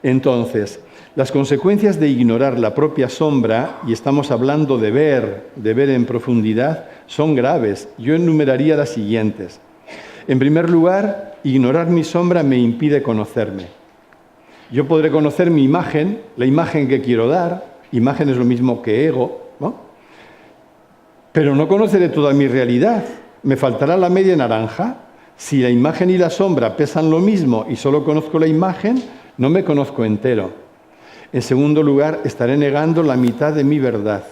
Entonces, las consecuencias de ignorar la propia sombra, y estamos hablando de ver en profundidad, son graves. Yo enumeraría las siguientes. En primer lugar, ignorar mi sombra me impide conocerme. Yo podré conocer mi imagen, la imagen que quiero dar. Imagen es lo mismo que ego, ¿no? Pero no conoceré toda mi realidad. Me faltará la media naranja. Si la imagen y la sombra pesan lo mismo y solo conozco la imagen, no me conozco entero. En segundo lugar, estaré negando la mitad de mi verdad.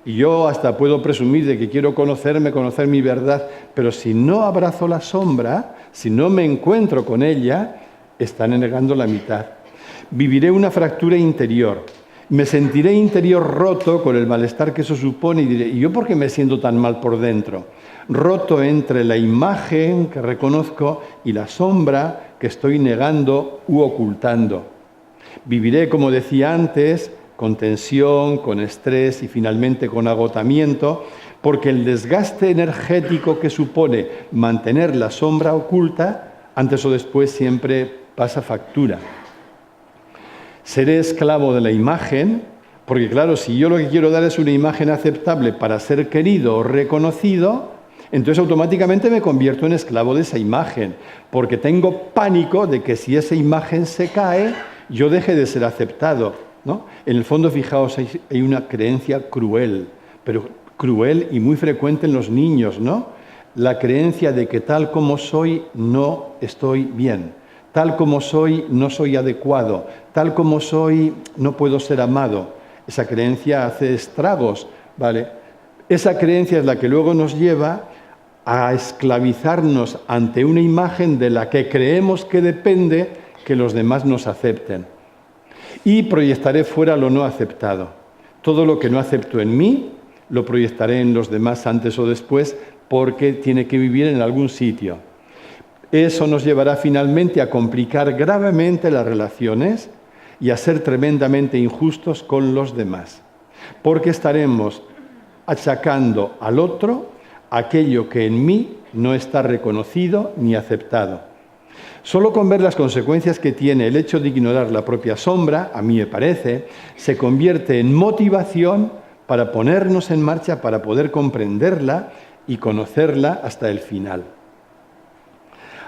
Y yo hasta puedo presumir de que quiero conocerme, conocer mi verdad, pero si no abrazo la sombra, si no me encuentro con ella, estaré negando la mitad. Viviré una fractura interior. Me sentiré interior roto con el malestar que eso supone y diré, ¿y yo por qué me siento tan mal por dentro? Roto entre la imagen que reconozco y la sombra que estoy negando u ocultando. Viviré, como decía antes, con tensión, con estrés y finalmente con agotamiento, porque el desgaste energético que supone mantener la sombra oculta, antes o después siempre pasa factura. Seré esclavo de la imagen, porque claro, si yo lo que quiero dar es una imagen aceptable para ser querido o reconocido, entonces automáticamente me convierto en esclavo de esa imagen, porque tengo pánico de que si esa imagen se cae, yo deje de ser aceptado, ¿no? En el fondo, fijaos, hay una creencia cruel, pero cruel y muy frecuente en los niños, ¿no? La creencia de que tal como soy no estoy bien. Tal como soy, no soy adecuado. Tal como soy, no puedo ser amado. Esa creencia hace estragos, ¿vale? Esa creencia es la que luego nos lleva a esclavizarnos ante una imagen de la que creemos que depende que los demás nos acepten. Y proyectaré fuera lo no aceptado. Todo lo que no acepto en mí, lo proyectaré en los demás antes o después, porque tiene que vivir en algún sitio. Eso nos llevará finalmente a complicar gravemente las relaciones y a ser tremendamente injustos con los demás, porque estaremos achacando al otro aquello que en mí no está reconocido ni aceptado. Solo con ver las consecuencias que tiene el hecho de ignorar la propia sombra, a mí me parece, se convierte en motivación para ponernos en marcha, para poder comprenderla y conocerla hasta el final.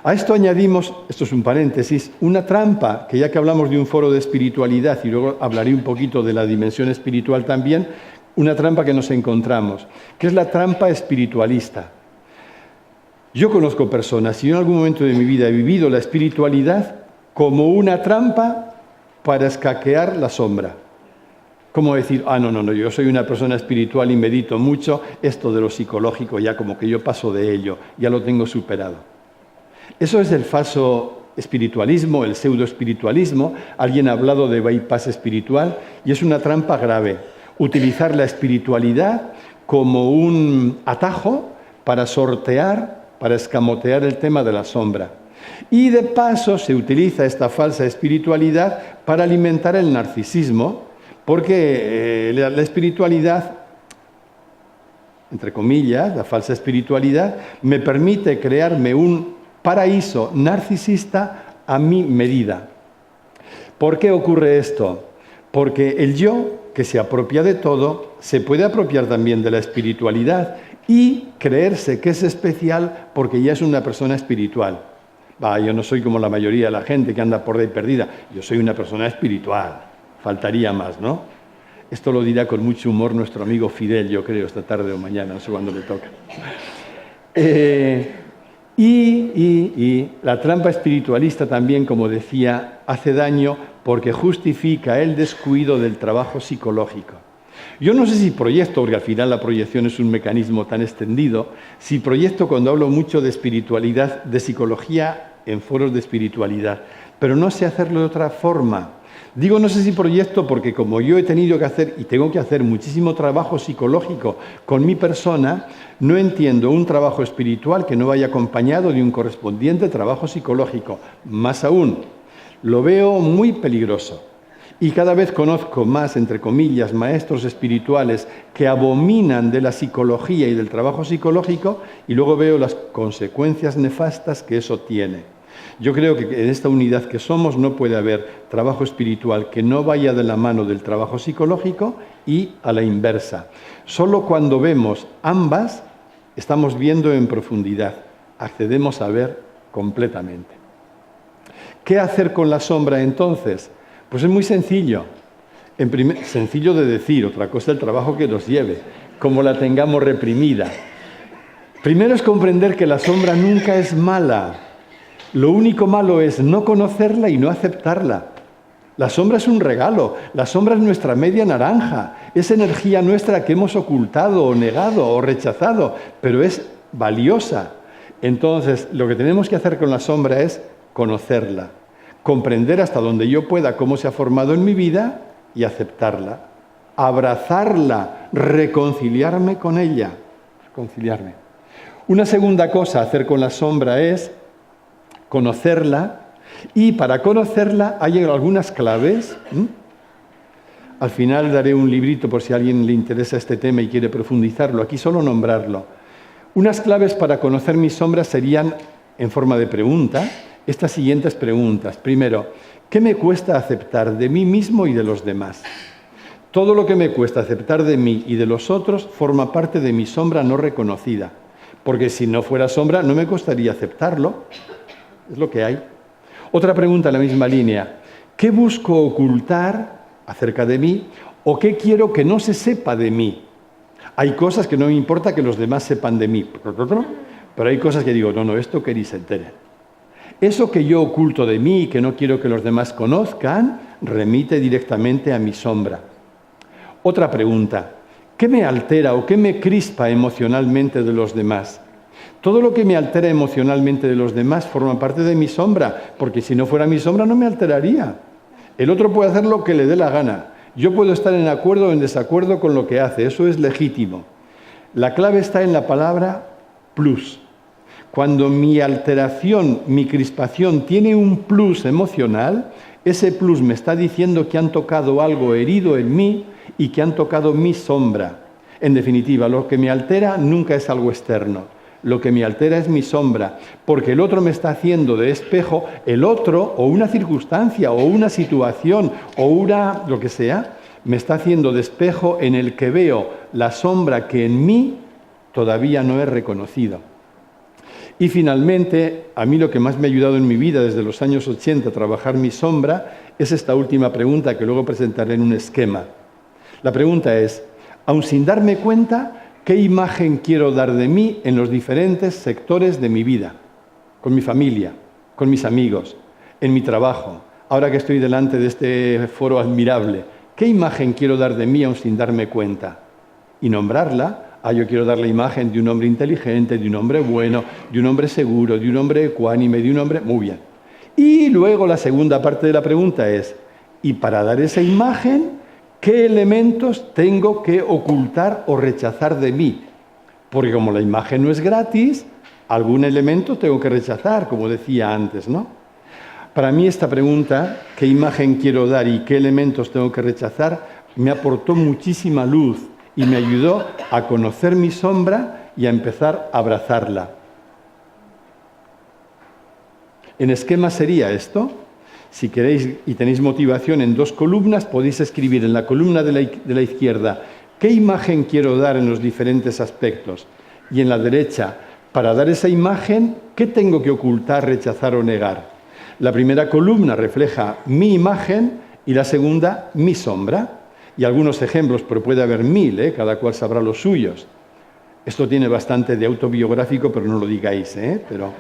A esto añadimos, esto es un paréntesis, una trampa, que ya que hablamos de un foro de espiritualidad y luego hablaré un poquito de la dimensión espiritual también, una trampa que nos encontramos, que es la trampa espiritualista. Yo conozco personas, y yo en algún momento de mi vida he vivido la espiritualidad como una trampa para escaquear la sombra. Como decir, no, yo soy una persona espiritual y medito mucho, esto de lo psicológico ya como que yo paso de ello, ya lo tengo superado. Eso es el falso espiritualismo, el pseudoespiritualismo. Alguien ha hablado de bypass espiritual y es una trampa grave. Utilizar la espiritualidad como un atajo para sortear, para escamotear el tema de la sombra. Y de paso se utiliza esta falsa espiritualidad para alimentar el narcisismo, porque la espiritualidad, entre comillas, la falsa espiritualidad, me permite crearme un paraíso narcisista a mi medida. ¿Por qué ocurre esto? Porque el yo, que se apropia de todo, se puede apropiar también de la espiritualidad y creerse que es especial porque ya es una persona espiritual. Yo no soy como la mayoría de la gente que anda por ahí perdida, yo soy una persona espiritual, faltaría más, ¿no? Esto lo dirá con mucho humor nuestro amigo Fidel, yo creo, esta tarde o mañana, no sé cuándo le toca. Y la trampa espiritualista también, como decía, hace daño porque justifica el descuido del trabajo psicológico. Yo no sé si proyecto, porque al final la proyección es un mecanismo tan extendido, si proyecto cuando hablo mucho de espiritualidad, de psicología en foros de espiritualidad, pero no sé hacerlo de otra forma. Digo no sé si proyecto porque como yo he tenido que hacer y tengo que hacer muchísimo trabajo psicológico con mi persona, no entiendo un trabajo espiritual que no vaya acompañado de un correspondiente trabajo psicológico. Más aún, lo veo muy peligroso. Y cada vez conozco más, entre comillas, maestros espirituales que abominan de la psicología y del trabajo psicológico y luego veo las consecuencias nefastas que eso tiene. Yo creo que en esta unidad que somos no puede haber trabajo espiritual que no vaya de la mano del trabajo psicológico y a la inversa. Solo cuando vemos ambas estamos viendo en profundidad, accedemos a ver completamente. ¿Qué hacer con la sombra entonces? Pues es muy sencillo. Sencillo de decir, otra cosa el trabajo que nos lleve, como la tengamos reprimida. Primero es comprender que la sombra nunca es mala. Lo único malo es no conocerla y no aceptarla. La sombra es un regalo, la sombra es nuestra media naranja, es energía nuestra que hemos ocultado o negado o rechazado, pero es valiosa. Entonces, lo que tenemos que hacer con la sombra es conocerla, comprender hasta donde yo pueda cómo se ha formado en mi vida y aceptarla, abrazarla, reconciliarme con ella. Reconciliarme. Una segunda cosa a hacer con la sombra es conocerla, y para conocerla hay algunas claves. Al final daré un librito por si a alguien le interesa este tema y quiere profundizarlo, aquí solo nombrarlo. Unas claves para conocer mis sombras serían, en forma de pregunta, estas siguientes preguntas. Primero, ¿qué me cuesta aceptar de mí mismo y de los demás? Todo lo que me cuesta aceptar de mí y de los otros forma parte de mi sombra no reconocida, porque si no fuera sombra no me costaría aceptarlo. Es lo que hay. Otra pregunta en la misma línea. ¿Qué busco ocultar acerca de mí o qué quiero que no se sepa de mí? Hay cosas que no me importa que los demás sepan de mí, pero hay cosas que digo, no, esto que ni se enteren. Eso que yo oculto de mí y que no quiero que los demás conozcan, remite directamente a mi sombra. Otra pregunta. ¿Qué me altera o qué me crispa emocionalmente de los demás? Todo lo que me altera emocionalmente de los demás forma parte de mi sombra, porque si no fuera mi sombra no me alteraría. El otro puede hacer lo que le dé la gana. Yo puedo estar en acuerdo o en desacuerdo con lo que hace, eso es legítimo. La clave está en la palabra plus. Cuando mi alteración, mi crispación tiene un plus emocional, Ese plus me está diciendo que han tocado algo herido en mí y que han tocado mi sombra. En definitiva, lo que me altera nunca es algo externo. Lo que me altera es mi sombra, porque el otro me está haciendo de espejo, el otro, o una circunstancia, o una situación, o lo que sea, me está haciendo de espejo en el que veo la sombra que en mí todavía no he reconocido. Y finalmente, a mí lo que más me ha ayudado en mi vida desde los años 80 a trabajar mi sombra es esta última pregunta que luego presentaré en un esquema. La pregunta es, aun sin darme cuenta, ¿qué imagen quiero dar de mí en los diferentes sectores de mi vida? Con mi familia, con mis amigos, en mi trabajo, ahora que estoy delante de este foro admirable. ¿Qué imagen quiero dar de mí aun sin darme cuenta? Y nombrarla. Yo quiero dar la imagen de un hombre inteligente, de un hombre bueno, de un hombre seguro, de un hombre ecuánime, de un hombre... Muy bien. Y luego la segunda parte de la pregunta es, ¿y para dar esa imagen, qué elementos tengo que ocultar o rechazar de mí? Porque como la imagen no es gratis, algún elemento tengo que rechazar, como decía antes, ¿no? Para mí esta pregunta, ¿qué imagen quiero dar y qué elementos tengo que rechazar?, me aportó muchísima luz y me ayudó a conocer mi sombra y a empezar a abrazarla. En esquema sería esto. Si queréis y tenéis motivación en 2 columnas, podéis escribir en la columna de la izquierda qué imagen quiero dar en los diferentes aspectos. Y en la derecha, para dar esa imagen, ¿qué tengo que ocultar, rechazar o negar? La primera columna refleja mi imagen y la segunda mi sombra. Y algunos ejemplos, pero puede haber 1000, cada cual sabrá los suyos. Esto tiene bastante de autobiográfico, pero no lo digáis, Pero,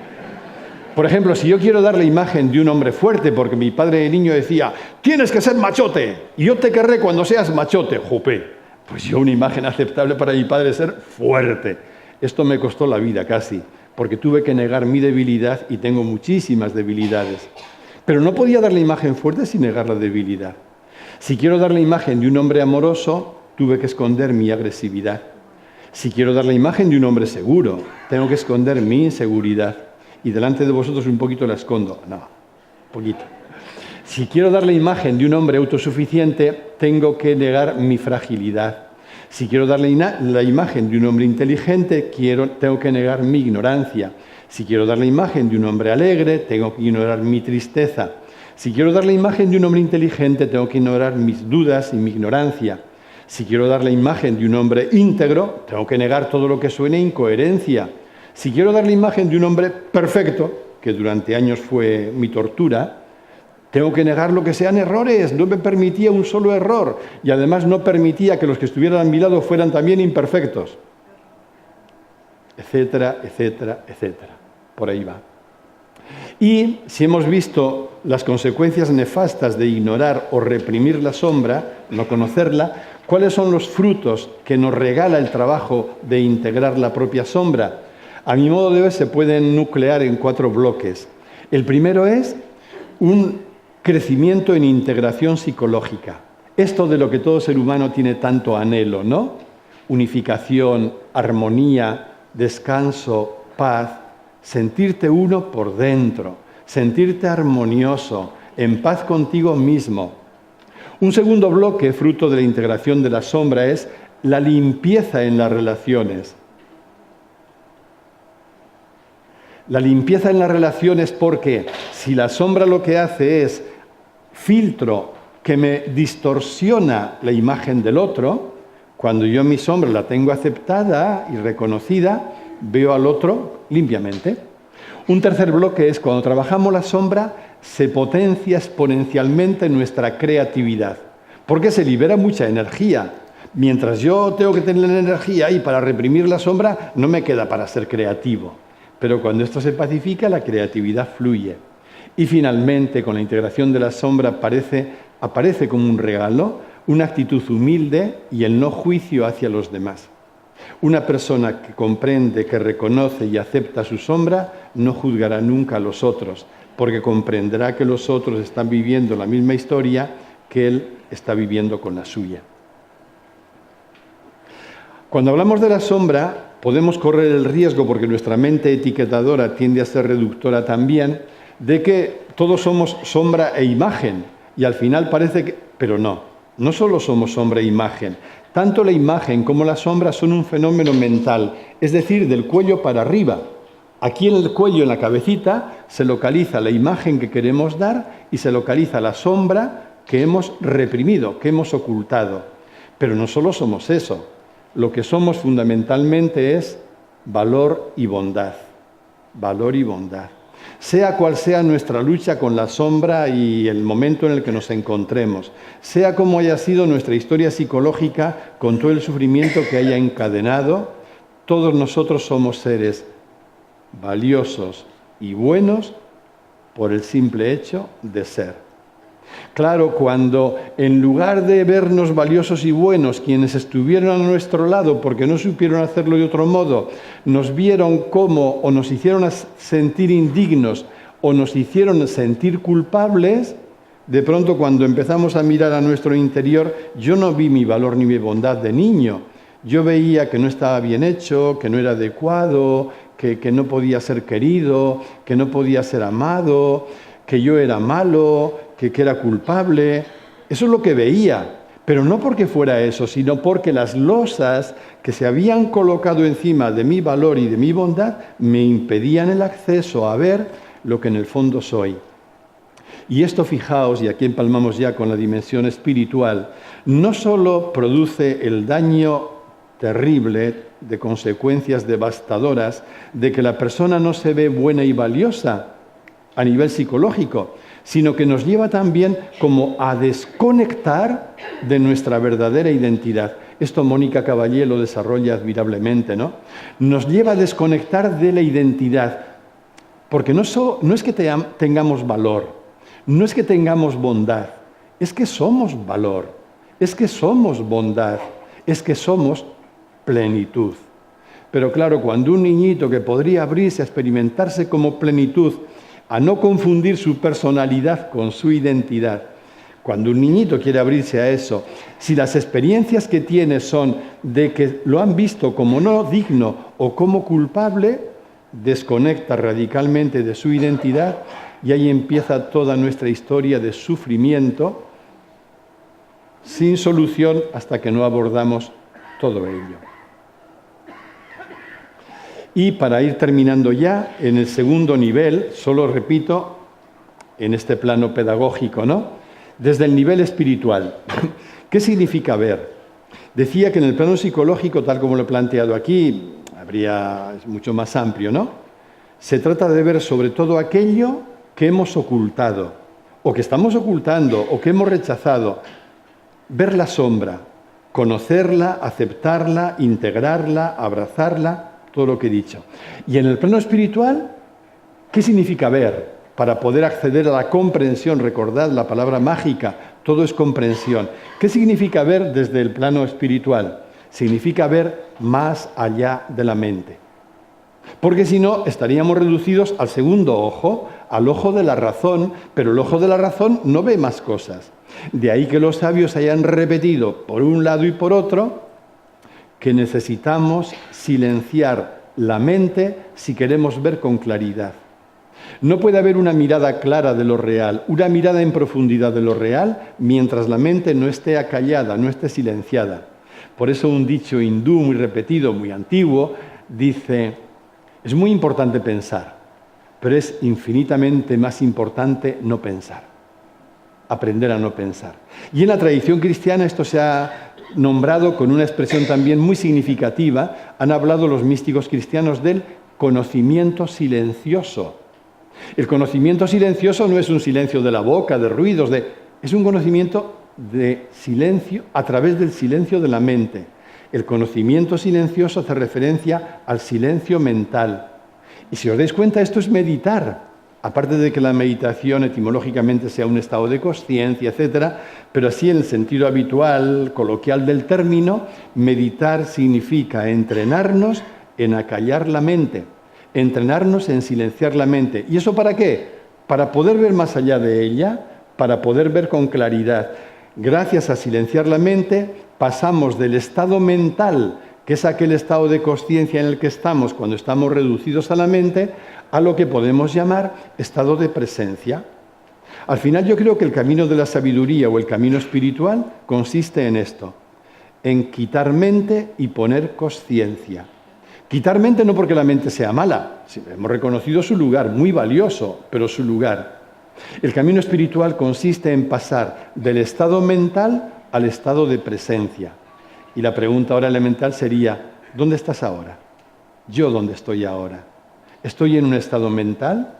por ejemplo, si yo quiero dar la imagen de un hombre fuerte, porque mi padre de niño decía, tienes que ser machote, y yo te querré cuando seas machote, ¡jope! Pues yo una imagen aceptable para mi padre es ser fuerte. Esto me costó la vida casi, porque tuve que negar mi debilidad y tengo muchísimas debilidades. Pero no podía dar la imagen fuerte sin negar la debilidad. Si quiero dar la imagen de un hombre amoroso, tuve que esconder mi agresividad. Si quiero dar la imagen de un hombre seguro, tengo que esconder mi inseguridad. Y delante de vosotros un poquito la escondo. No, poquito. Si quiero dar la imagen de un hombre autosuficiente, tengo que negar mi fragilidad. Si quiero dar la imagen de un hombre inteligente, tengo que negar mi ignorancia. Si quiero dar la imagen de un hombre alegre, tengo que ignorar mi tristeza. Si quiero dar la imagen de un hombre inteligente, tengo que ignorar mis dudas y mi ignorancia. Si quiero dar la imagen de un hombre íntegro, tengo que negar todo lo que suene incoherencia. Si quiero dar la imagen de un hombre perfecto, que durante años fue mi tortura, tengo que negar lo que sean errores. No me permitía un solo error y además no permitía que los que estuvieran a mi lado fueran también imperfectos. Etcétera, etcétera, etcétera. Por ahí va. Y si hemos visto las consecuencias nefastas de ignorar o reprimir la sombra, no conocerla, ¿cuáles son los frutos que nos regala el trabajo de integrar la propia sombra? A mi modo de ver, se pueden nuclear en 4 bloques. El primero es un crecimiento en integración psicológica. Esto de lo que todo ser humano tiene tanto anhelo, ¿no? Unificación, armonía, descanso, paz. Sentirte uno por dentro, sentirte armonioso, en paz contigo mismo. Un segundo bloque, fruto de la integración de la sombra, es la limpieza en las relaciones. La limpieza en las relaciones porque si la sombra lo que hace es filtro que me distorsiona la imagen del otro, cuando yo mi sombra la tengo aceptada y reconocida, veo al otro limpiamente. Un tercer bloque es cuando trabajamos la sombra, se potencia exponencialmente nuestra creatividad, porque se libera mucha energía. Mientras yo tengo que tener la energía ahí para reprimir la sombra, no me queda para ser creativo. Pero cuando esto se pacifica, la creatividad fluye. Y finalmente, con la integración de la sombra, aparece como un regalo una actitud humilde y el no juicio hacia los demás. Una persona que comprende, que reconoce y acepta su sombra, no juzgará nunca a los otros, porque comprenderá que los otros están viviendo la misma historia que él está viviendo con la suya. Cuando hablamos de la sombra, podemos correr el riesgo, porque nuestra mente etiquetadora tiende a ser reductora también, de que todos somos sombra e imagen. Y al final parece que... Pero no solo somos sombra e imagen. Tanto la imagen como la sombra son un fenómeno mental, es decir, del cuello para arriba. Aquí en el cuello, en la cabecita, se localiza la imagen que queremos dar y se localiza la sombra que hemos reprimido, que hemos ocultado. Pero no solo somos eso. Lo que somos fundamentalmente es valor y bondad. Valor y bondad. Sea cual sea nuestra lucha con la sombra y el momento en el que nos encontremos, sea como haya sido nuestra historia psicológica con todo el sufrimiento que haya encadenado, todos nosotros somos seres valiosos y buenos por el simple hecho de ser. Claro, cuando en lugar de vernos valiosos y buenos, quienes estuvieron a nuestro lado porque no supieron hacerlo de otro modo, nos vieron como o nos hicieron sentir indignos o nos hicieron sentir culpables, de pronto cuando empezamos a mirar a nuestro interior, yo no vi mi valor ni mi bondad de niño. Yo veía que no estaba bien hecho, que no era adecuado, que no podía ser querido, que no podía ser amado, que yo era malo, que era culpable. Eso es lo que veía, pero no porque fuera eso, sino porque las losas que se habían colocado encima de mi valor y de mi bondad me impedían el acceso a ver lo que en el fondo soy. Y esto, fijaos, y aquí empalmamos ya con la dimensión espiritual, no solo produce el daño terrible de consecuencias devastadoras de que la persona no se ve buena y valiosa a nivel psicológico, sino que nos lleva también como a desconectar de nuestra verdadera identidad. Esto Mónica Caballé lo desarrolla admirablemente, ¿no? Nos lleva a desconectar de la identidad, porque no es que tengamos valor, no es que tengamos bondad, es que somos valor, es que somos bondad, es que somos plenitud. Pero claro, cuando un niñito que podría abrirse a experimentarse como plenitud, a no confundir su personalidad con su identidad. Cuando un niñito quiere abrirse a eso, si las experiencias que tiene son de que lo han visto como no digno o como culpable, desconecta radicalmente de su identidad y ahí empieza toda nuestra historia de sufrimiento sin solución hasta que no abordamos todo ello. Y para ir terminando ya, en el segundo nivel, solo repito, en este plano pedagógico, ¿no? Desde el nivel espiritual. ¿Qué significa ver? Decía que en el plano psicológico, tal como lo he planteado aquí, es mucho más amplio, ¿no? Se trata de ver sobre todo aquello que hemos ocultado, o que estamos ocultando, o que hemos rechazado. Ver la sombra, conocerla, aceptarla, integrarla, abrazarla, todo lo que he dicho. Y en el plano espiritual, ¿qué significa ver? Para poder acceder a la comprensión, recordad la palabra mágica, todo es comprensión. ¿Qué significa ver desde el plano espiritual? Significa ver más allá de la mente. Porque si no, estaríamos reducidos al segundo ojo, al ojo de la razón, pero el ojo de la razón no ve más cosas. De ahí que los sabios hayan repetido por un lado y por otro que necesitamos silenciar la mente si queremos ver con claridad. No puede haber una mirada clara de lo real, una mirada en profundidad de lo real, mientras la mente no esté acallada, no esté silenciada. Por eso un dicho hindú muy repetido, muy antiguo, dice: es muy importante pensar, pero es infinitamente más importante no pensar. Aprender a no pensar. Y en la tradición cristiana esto se ha nombrado con una expresión también muy significativa. Han hablado los místicos cristianos del conocimiento silencioso. El conocimiento silencioso no es un silencio de la boca, de ruidos, es un conocimiento de silencio a través del silencio de la mente. El conocimiento silencioso hace referencia al silencio mental. Y si os dais cuenta, esto es meditar. Aparte de que la meditación etimológicamente sea un estado de consciencia, etc., pero así en el sentido habitual, coloquial del término, meditar significa entrenarnos en acallar la mente, entrenarnos en silenciar la mente. ¿Y eso para qué? Para poder ver más allá de ella, para poder ver con claridad. Gracias a silenciar la mente, pasamos del estado mental, que es aquel estado de consciencia en el que estamos cuando estamos reducidos a la mente, a lo que podemos llamar estado de presencia. Al final yo creo que el camino de la sabiduría o el camino espiritual consiste en esto, en quitar mente y poner consciencia. Quitar mente no porque la mente sea mala, hemos reconocido su lugar, muy valioso, pero su lugar. El camino espiritual consiste en pasar del estado mental al estado de presencia. Y la pregunta ahora elemental sería, ¿dónde estás ahora? ¿Yo dónde estoy ahora? ¿Estoy en un estado mental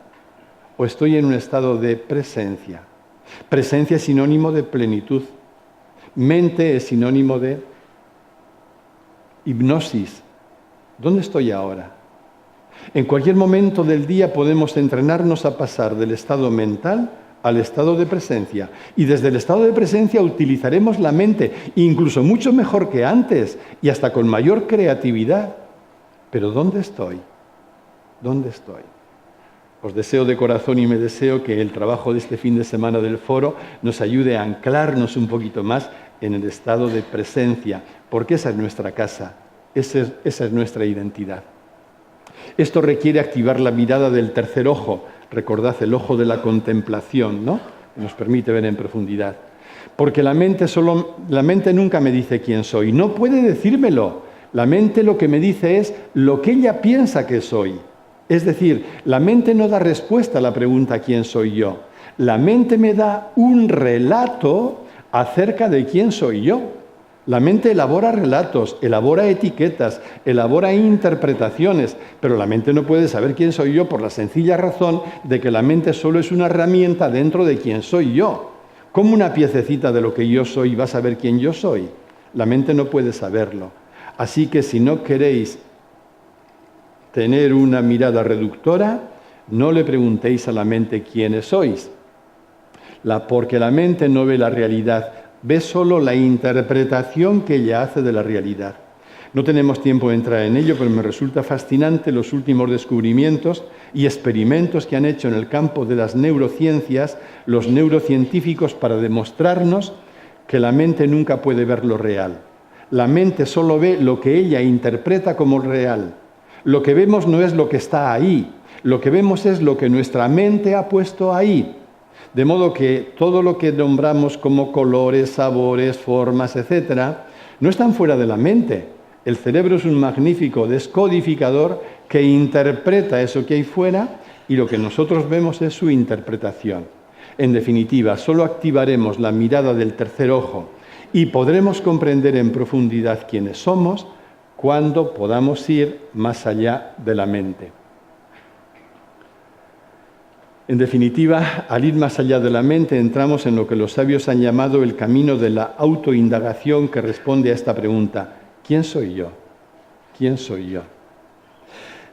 o estoy en un estado de presencia? Presencia es sinónimo de plenitud. Mente es sinónimo de hipnosis. ¿Dónde estoy ahora? En cualquier momento del día podemos entrenarnos a pasar del estado mental al estado de presencia. Y desde el estado de presencia utilizaremos la mente, incluso mucho mejor que antes y hasta con mayor creatividad. Pero ¿dónde estoy? ¿Dónde estoy? Os deseo de corazón y me deseo que el trabajo de este fin de semana del foro nos ayude a anclarnos un poquito más en el estado de presencia, porque esa es nuestra casa, esa es nuestra identidad. Esto requiere activar la mirada del tercer ojo, recordad el ojo de la contemplación, ¿no? Que nos permite ver en profundidad. Porque la mente nunca me dice quién soy, no puede decírmelo. La mente lo que me dice es lo que ella piensa que soy. Es decir, la mente no da respuesta a la pregunta ¿quién soy yo? La mente me da un relato acerca de quién soy yo. La mente elabora relatos, elabora etiquetas, elabora interpretaciones, pero la mente no puede saber quién soy yo por la sencilla razón de que la mente solo es una herramienta dentro de quién soy yo. ¿Cómo una piececita de lo que yo soy va a saber quién yo soy? La mente no puede saberlo. Así que si no queréis tener una mirada reductora, no le preguntéis a la mente quiénes sois, porque la mente no ve la realidad, ve solo la interpretación que ella hace de la realidad. No tenemos tiempo de entrar en ello, pero me resulta fascinante los últimos descubrimientos y experimentos que han hecho en el campo de las neurociencias los neurocientíficos para demostrarnos que la mente nunca puede ver lo real. La mente solo ve lo que ella interpreta como real. Lo que vemos no es lo que está ahí, lo que vemos es lo que nuestra mente ha puesto ahí. De modo que todo lo que nombramos como colores, sabores, formas, etc., no están fuera de la mente. El cerebro es un magnífico descodificador que interpreta eso que hay fuera y lo que nosotros vemos es su interpretación. En definitiva, solo activaremos la mirada del tercer ojo y podremos comprender en profundidad quiénes somos cuando podamos ir más allá de la mente. En definitiva, al ir más allá de la mente, entramos en lo que los sabios han llamado el camino de la autoindagación que responde a esta pregunta: ¿quién soy yo? ¿Quién soy yo?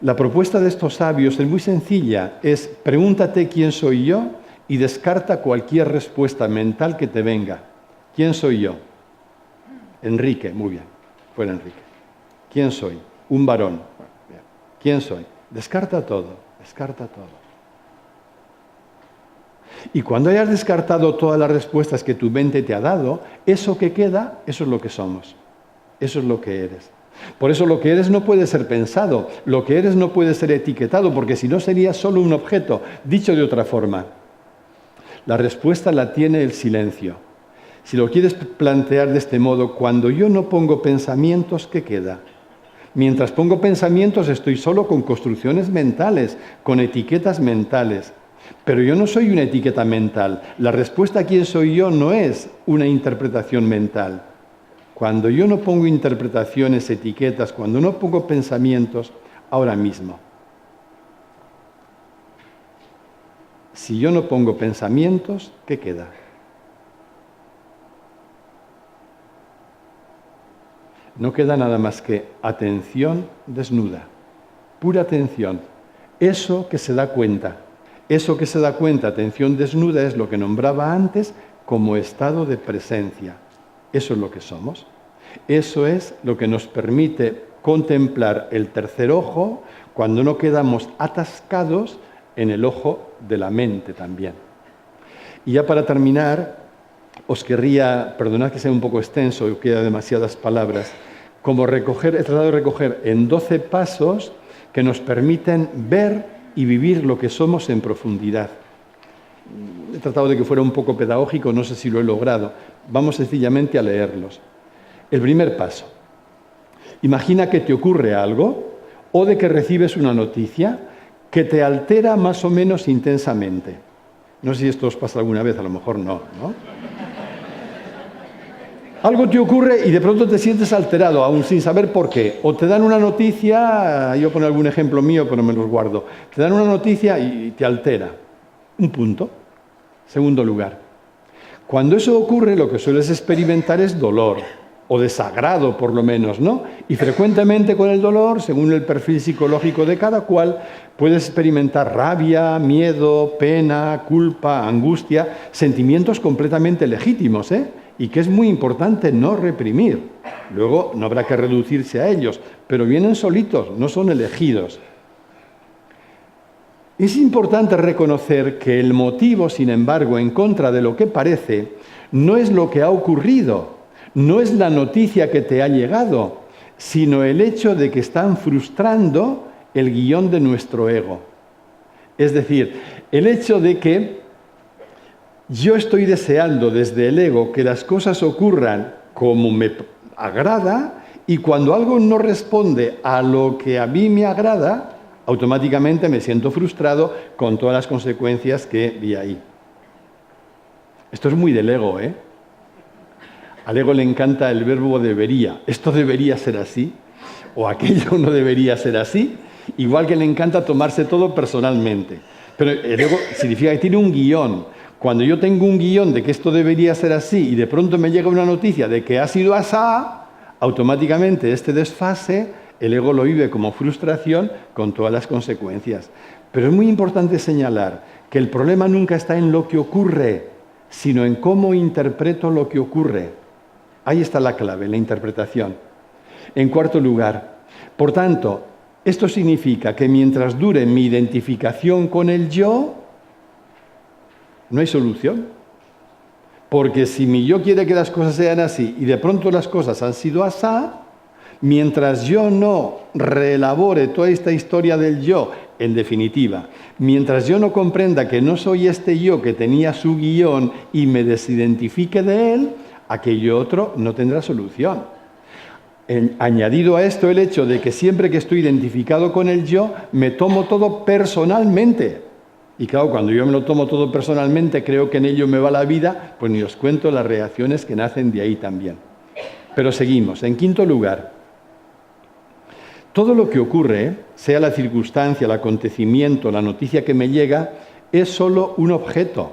La propuesta de estos sabios es muy sencilla, es pregúntate quién soy yo y descarta cualquier respuesta mental que te venga. ¿Quién soy yo? Enrique, muy bien, fuera Enrique. ¿Quién soy? Un varón. ¿Quién soy? Descarta todo, descarta todo. Y cuando hayas descartado todas las respuestas que tu mente te ha dado, eso que queda, eso es lo que somos. Eso es lo que eres. Por eso lo que eres no puede ser pensado, lo que eres no puede ser etiquetado, porque si no sería solo un objeto. Dicho de otra forma, la respuesta la tiene el silencio. Si lo quieres plantear de este modo, cuando yo no pongo pensamientos, ¿qué queda? Mientras pongo pensamientos estoy solo con construcciones mentales, con etiquetas mentales. Pero yo no soy una etiqueta mental. La respuesta a quién soy yo no es una interpretación mental. Cuando yo no pongo interpretaciones, etiquetas, cuando no pongo pensamientos, ahora mismo. Si yo no pongo pensamientos, ¿qué queda? No queda nada más que atención desnuda, pura atención. Eso que se da cuenta. Eso que se da cuenta, atención desnuda, es lo que nombraba antes como estado de presencia. Eso es lo que somos. Eso es lo que nos permite contemplar el tercer ojo cuando no quedamos atascados en el ojo de la mente también. Y ya para terminar, os querría, perdonad que sea un poco extenso y queda demasiadas palabras, he tratado de recoger en 12 pasos que nos permiten ver y vivir lo que somos en profundidad. he tratado de que fuera un poco pedagógico, no sé si lo he logrado. Vamos sencillamente a leerlos. El primer paso. Imagina que te ocurre algo o de que recibes una noticia que te altera más o menos intensamente. No sé si esto os pasa alguna vez, a lo mejor no, ¿no? Algo te ocurre y de pronto te sientes alterado, aún sin saber por qué. O te dan una noticia, yo pongo algún ejemplo mío, pero me los guardo. Te dan una noticia y te altera. Un punto. Segundo lugar. Cuando eso ocurre, lo que sueles experimentar es dolor, o desagrado por lo menos, ¿no? Y frecuentemente con el dolor, según el perfil psicológico de cada cual, puedes experimentar rabia, miedo, pena, culpa, angustia, sentimientos completamente legítimos, y que es muy importante no reprimir. Luego no habrá que reducirse a ellos, pero vienen solitos, no son elegidos. Es importante reconocer que el motivo, sin embargo, en contra de lo que parece, no es lo que ha ocurrido, no es la noticia que te ha llegado, sino el hecho de que están frustrando el guión de nuestro ego. Es decir, el hecho de que yo estoy deseando desde el ego que las cosas ocurran como me agrada, y cuando algo no responde a lo que a mí me agrada, automáticamente me siento frustrado con todas las consecuencias que vi ahí. Esto es muy del ego, ¿eh? Al ego le encanta el verbo debería. Esto debería ser así, o aquello no debería ser así, igual que le encanta tomarse todo personalmente. Pero el ego significa que tiene un guión. Cuando yo tengo un guión de que esto debería ser así y de pronto me llega una noticia de que ha sido asá, automáticamente este desfase el ego lo vive como frustración con todas las consecuencias. Pero es muy importante señalar que el problema nunca está en lo que ocurre, sino en cómo interpreto lo que ocurre. Ahí está la clave, la interpretación. En cuarto lugar, por tanto, esto significa que mientras dure mi identificación con el yo, no hay solución. Porque si mi yo quiere que las cosas sean así y de pronto las cosas han sido asá, mientras yo no reelabore toda esta historia del yo, en definitiva, mientras yo no comprenda que no soy este yo que tenía su guión y me desidentifique de él, aquello otro no tendrá solución. Añadido a esto el hecho de que siempre que estoy identificado con el yo, me tomo todo personalmente. Y claro, cuando yo me lo tomo todo personalmente, creo que en ello me va la vida, pues ni os cuento las reacciones que nacen de ahí también. Pero seguimos. En quinto lugar, todo lo que ocurre, sea la circunstancia, el acontecimiento, la noticia que me llega, es solo un objeto.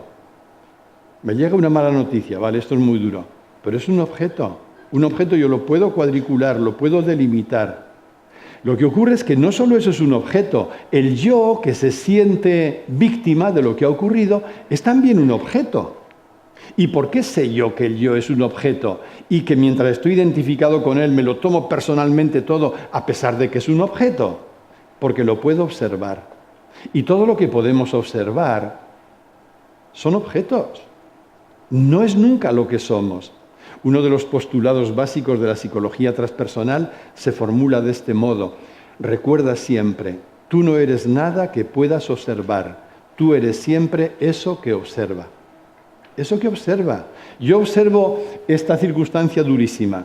Me llega una mala noticia, vale, esto es muy duro, pero es un objeto. Un objeto yo lo puedo cuadricular, lo puedo delimitar. Lo que ocurre es que no solo eso es un objeto, el yo que se siente víctima de lo que ha ocurrido es también un objeto. ¿Y por qué sé yo que el yo es un objeto y que mientras estoy identificado con él me lo tomo personalmente todo a pesar de que es un objeto? Porque lo puedo observar. Y todo lo que podemos observar son objetos. No es nunca lo que somos. Uno de los postulados básicos de la psicología transpersonal se formula de este modo. Recuerda siempre, tú no eres nada que puedas observar. Tú eres siempre eso que observa. Eso que observa. Yo observo esta circunstancia durísima.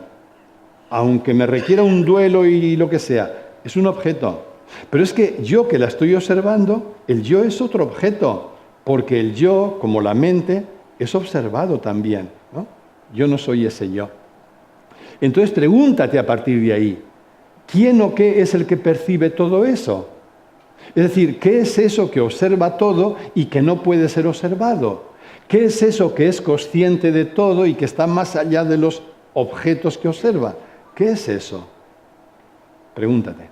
Aunque me requiera un duelo y lo que sea, es un objeto. Pero es que yo que la estoy observando, el yo es otro objeto. Porque el yo, como la mente, es observado también, ¿no? Yo no soy ese yo. Entonces pregúntate a partir de ahí, ¿quién o qué es el que percibe todo eso? Es decir, ¿qué es eso que observa todo y que no puede ser observado? ¿Qué es eso que es consciente de todo y que está más allá de los objetos que observa? ¿Qué es eso? Pregúntate.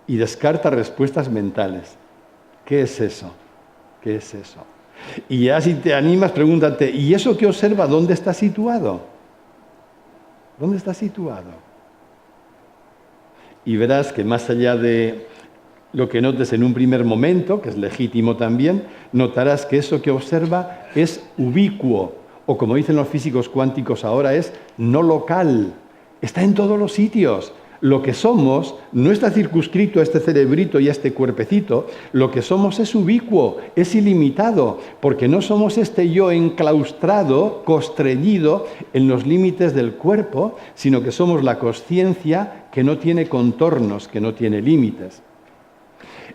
Y descarta respuestas mentales. ¿Qué es eso? ¿Qué es eso? Y ya si te animas, pregúntate, ¿y eso que observa dónde está situado? ¿Dónde está situado? Y verás que más allá de lo que notes en un primer momento, que es legítimo también, notarás que eso que observa es ubicuo, o como dicen los físicos cuánticos ahora, es no local. Está en todos los sitios. Lo que somos no está circunscrito a este cerebrito y a este cuerpecito. Lo que somos es ubicuo, es ilimitado, porque no somos este yo enclaustrado, constreñido en los límites del cuerpo, sino que somos la consciencia que no tiene contornos, que no tiene límites.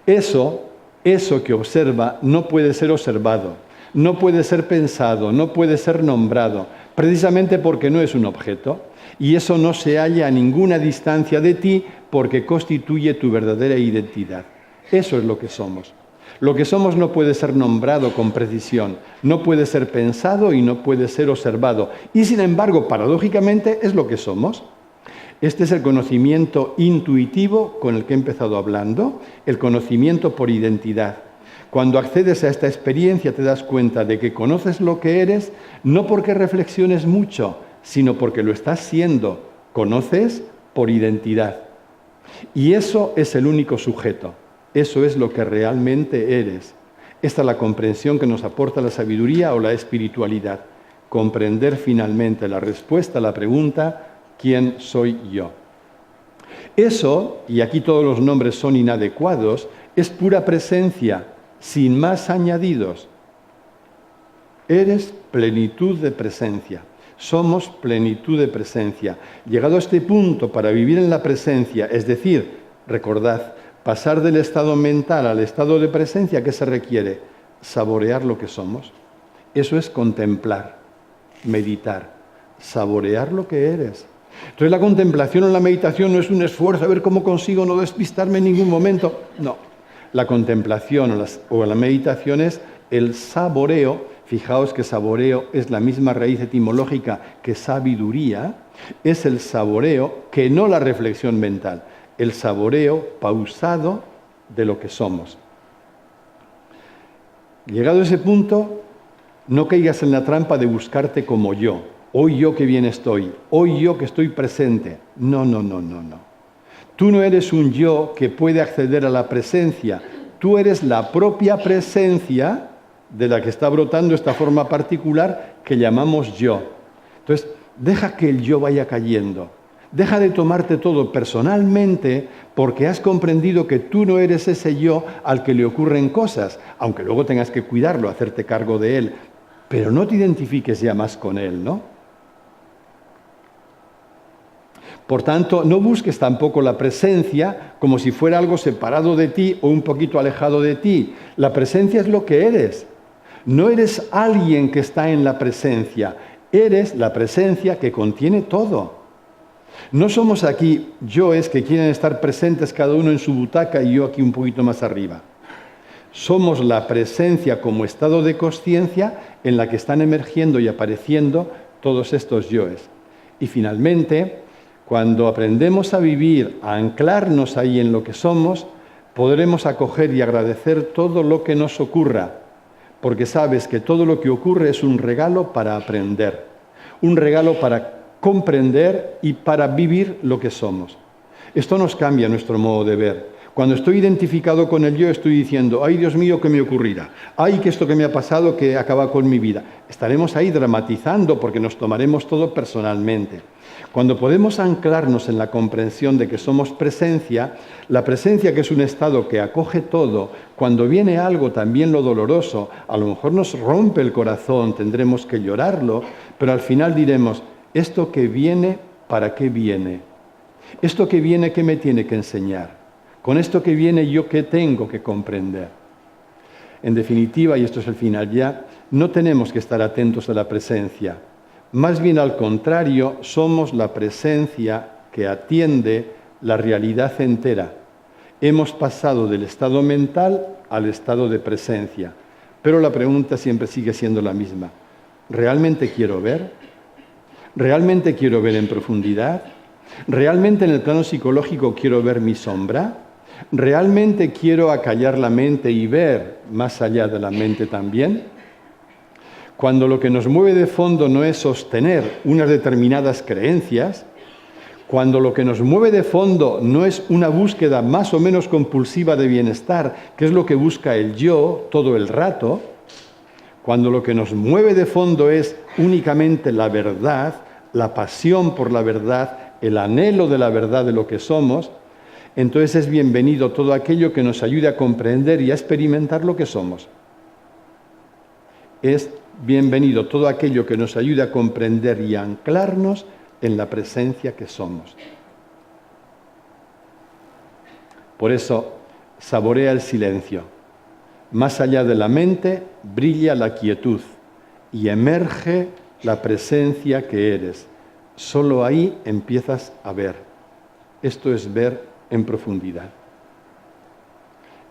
Eso que observa no puede ser observado, no puede ser pensado, no puede ser nombrado, precisamente porque no es un objeto. Y eso no se halla a ninguna distancia de ti porque constituye tu verdadera identidad. Eso es lo que somos. Lo que somos no puede ser nombrado con precisión, no puede ser pensado y no puede ser observado. Y sin embargo, paradójicamente, es lo que somos. Este es el conocimiento intuitivo con el que he empezado hablando, el conocimiento por identidad. Cuando accedes a esta experiencia te das cuenta de que conoces lo que eres, no porque reflexiones mucho, sino porque lo estás siendo. Conoces por identidad. Y eso es el único sujeto. Eso es lo que realmente eres. Esta es la comprensión que nos aporta la sabiduría o la espiritualidad. Comprender finalmente la respuesta a la pregunta, ¿quién soy yo? Eso, y aquí todos los nombres son inadecuados, es pura presencia, sin más añadidos. Eres plenitud de presencia. Somos plenitud de presencia. Llegado a este punto, para vivir en la presencia, es decir, recordad, pasar del estado mental al estado de presencia, ¿qué se requiere? Saborear lo que somos. Eso es contemplar, meditar, saborear lo que eres. Entonces la contemplación o la meditación no es un esfuerzo a ver cómo consigo no despistarme en ningún momento. No, la contemplación o la meditación es el saboreo. Fijaos que saboreo es la misma raíz etimológica que sabiduría. Es el saboreo, que no la reflexión mental, el saboreo pausado de lo que somos. Llegado a ese punto, no caigas en la trampa de buscarte como yo. Hoy yo que bien estoy, hoy yo que estoy presente. No. Tú no eres un yo que puede acceder a la presencia. Tú eres la propia presencia de la que está brotando esta forma particular que llamamos yo. Entonces, deja que el yo vaya cayendo. Deja de tomarte todo personalmente porque has comprendido que tú no eres ese yo al que le ocurren cosas, aunque luego tengas que cuidarlo, hacerte cargo de él. Pero no te identifiques ya más con él, ¿no? Por tanto, no busques tampoco la presencia como si fuera algo separado de ti o un poquito alejado de ti. La presencia es lo que eres. No eres alguien que está en la presencia, eres la presencia que contiene todo. No somos aquí yoes que quieren estar presentes cada uno en su butaca y yo aquí un poquito más arriba. Somos la presencia como estado de consciencia en la que están emergiendo y apareciendo todos estos yoes. Y finalmente, cuando aprendemos a vivir, a anclarnos ahí en lo que somos, podremos acoger y agradecer todo lo que nos ocurra. Porque sabes que todo lo que ocurre es un regalo para aprender, un regalo para comprender y para vivir lo que somos. Esto nos cambia nuestro modo de ver. Cuando estoy identificado con el yo, estoy diciendo, ay Dios mío, ¿qué me ocurrirá? Ay, que esto que me ha pasado, que acaba con mi vida. Estaremos ahí dramatizando porque nos tomaremos todo personalmente. Cuando podemos anclarnos en la comprensión de que somos presencia, la presencia que es un estado que acoge todo, cuando viene algo, también lo doloroso, a lo mejor nos rompe el corazón, tendremos que llorarlo, pero al final diremos, esto que viene, ¿para qué viene? Esto que viene, ¿qué me tiene que enseñar? Con esto que viene, ¿yo qué tengo que comprender? En definitiva, y esto es el final ya, no tenemos que estar atentos a la presencia. Más bien al contrario, somos la presencia que atiende la realidad entera. Hemos pasado del estado mental al estado de presencia. Pero la pregunta siempre sigue siendo la misma. ¿Realmente quiero ver? ¿Realmente quiero ver en profundidad? ¿Realmente en el plano psicológico quiero ver mi sombra? ¿Realmente quiero acallar la mente y ver más allá de la mente también? Cuando lo que nos mueve de fondo no es sostener unas determinadas creencias, cuando lo que nos mueve de fondo no es una búsqueda más o menos compulsiva de bienestar, que es lo que busca el yo todo el rato, cuando lo que nos mueve de fondo es únicamente la verdad, la pasión por la verdad, el anhelo de la verdad de lo que somos, entonces es bienvenido todo aquello que nos ayude a comprender y a experimentar lo que somos. Es bienvenido todo aquello que nos ayude a comprender y a anclarnos en la presencia que somos. Por eso, saborea el silencio. Más allá de la mente, brilla la quietud y emerge la presencia que eres. Solo ahí empiezas a ver. Esto es ver en profundidad.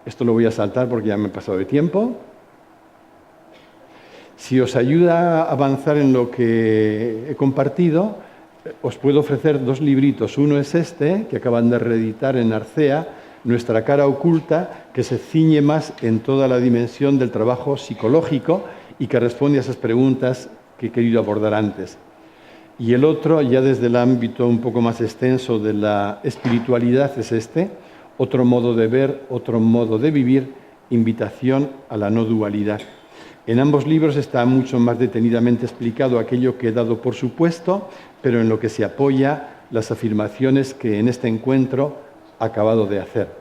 Esto lo voy a saltar porque ya me he pasado de tiempo. Si os ayuda a avanzar en lo que he compartido, os puedo ofrecer 2 libritos. Uno es este, que acaban de reeditar en Arcea, Nuestra cara oculta, que se ciñe más en toda la dimensión del trabajo psicológico y que responde a esas preguntas que he querido abordar antes. Y el otro, ya desde el ámbito un poco más extenso de la espiritualidad, es este, otro modo de ver, otro modo de vivir, invitación a la no dualidad. En ambos libros está mucho más detenidamente explicado aquello que he dado por supuesto, pero en lo que se apoya las afirmaciones que en este encuentro he acabado de hacer.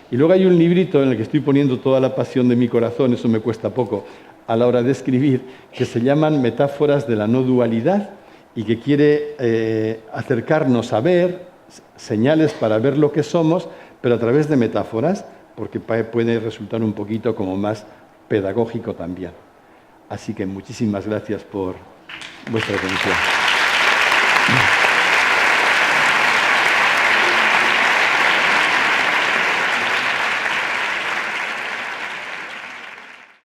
Y luego hay un librito en el que estoy poniendo toda la pasión de mi corazón, eso me cuesta poco a la hora de escribir, que se llaman Metáforas de la no dualidad y que quiere acercarnos a ver señales para ver lo que somos, pero a través de metáforas, porque puede resultar un poquito como más pedagógico también. Así que muchísimas gracias por vuestra atención.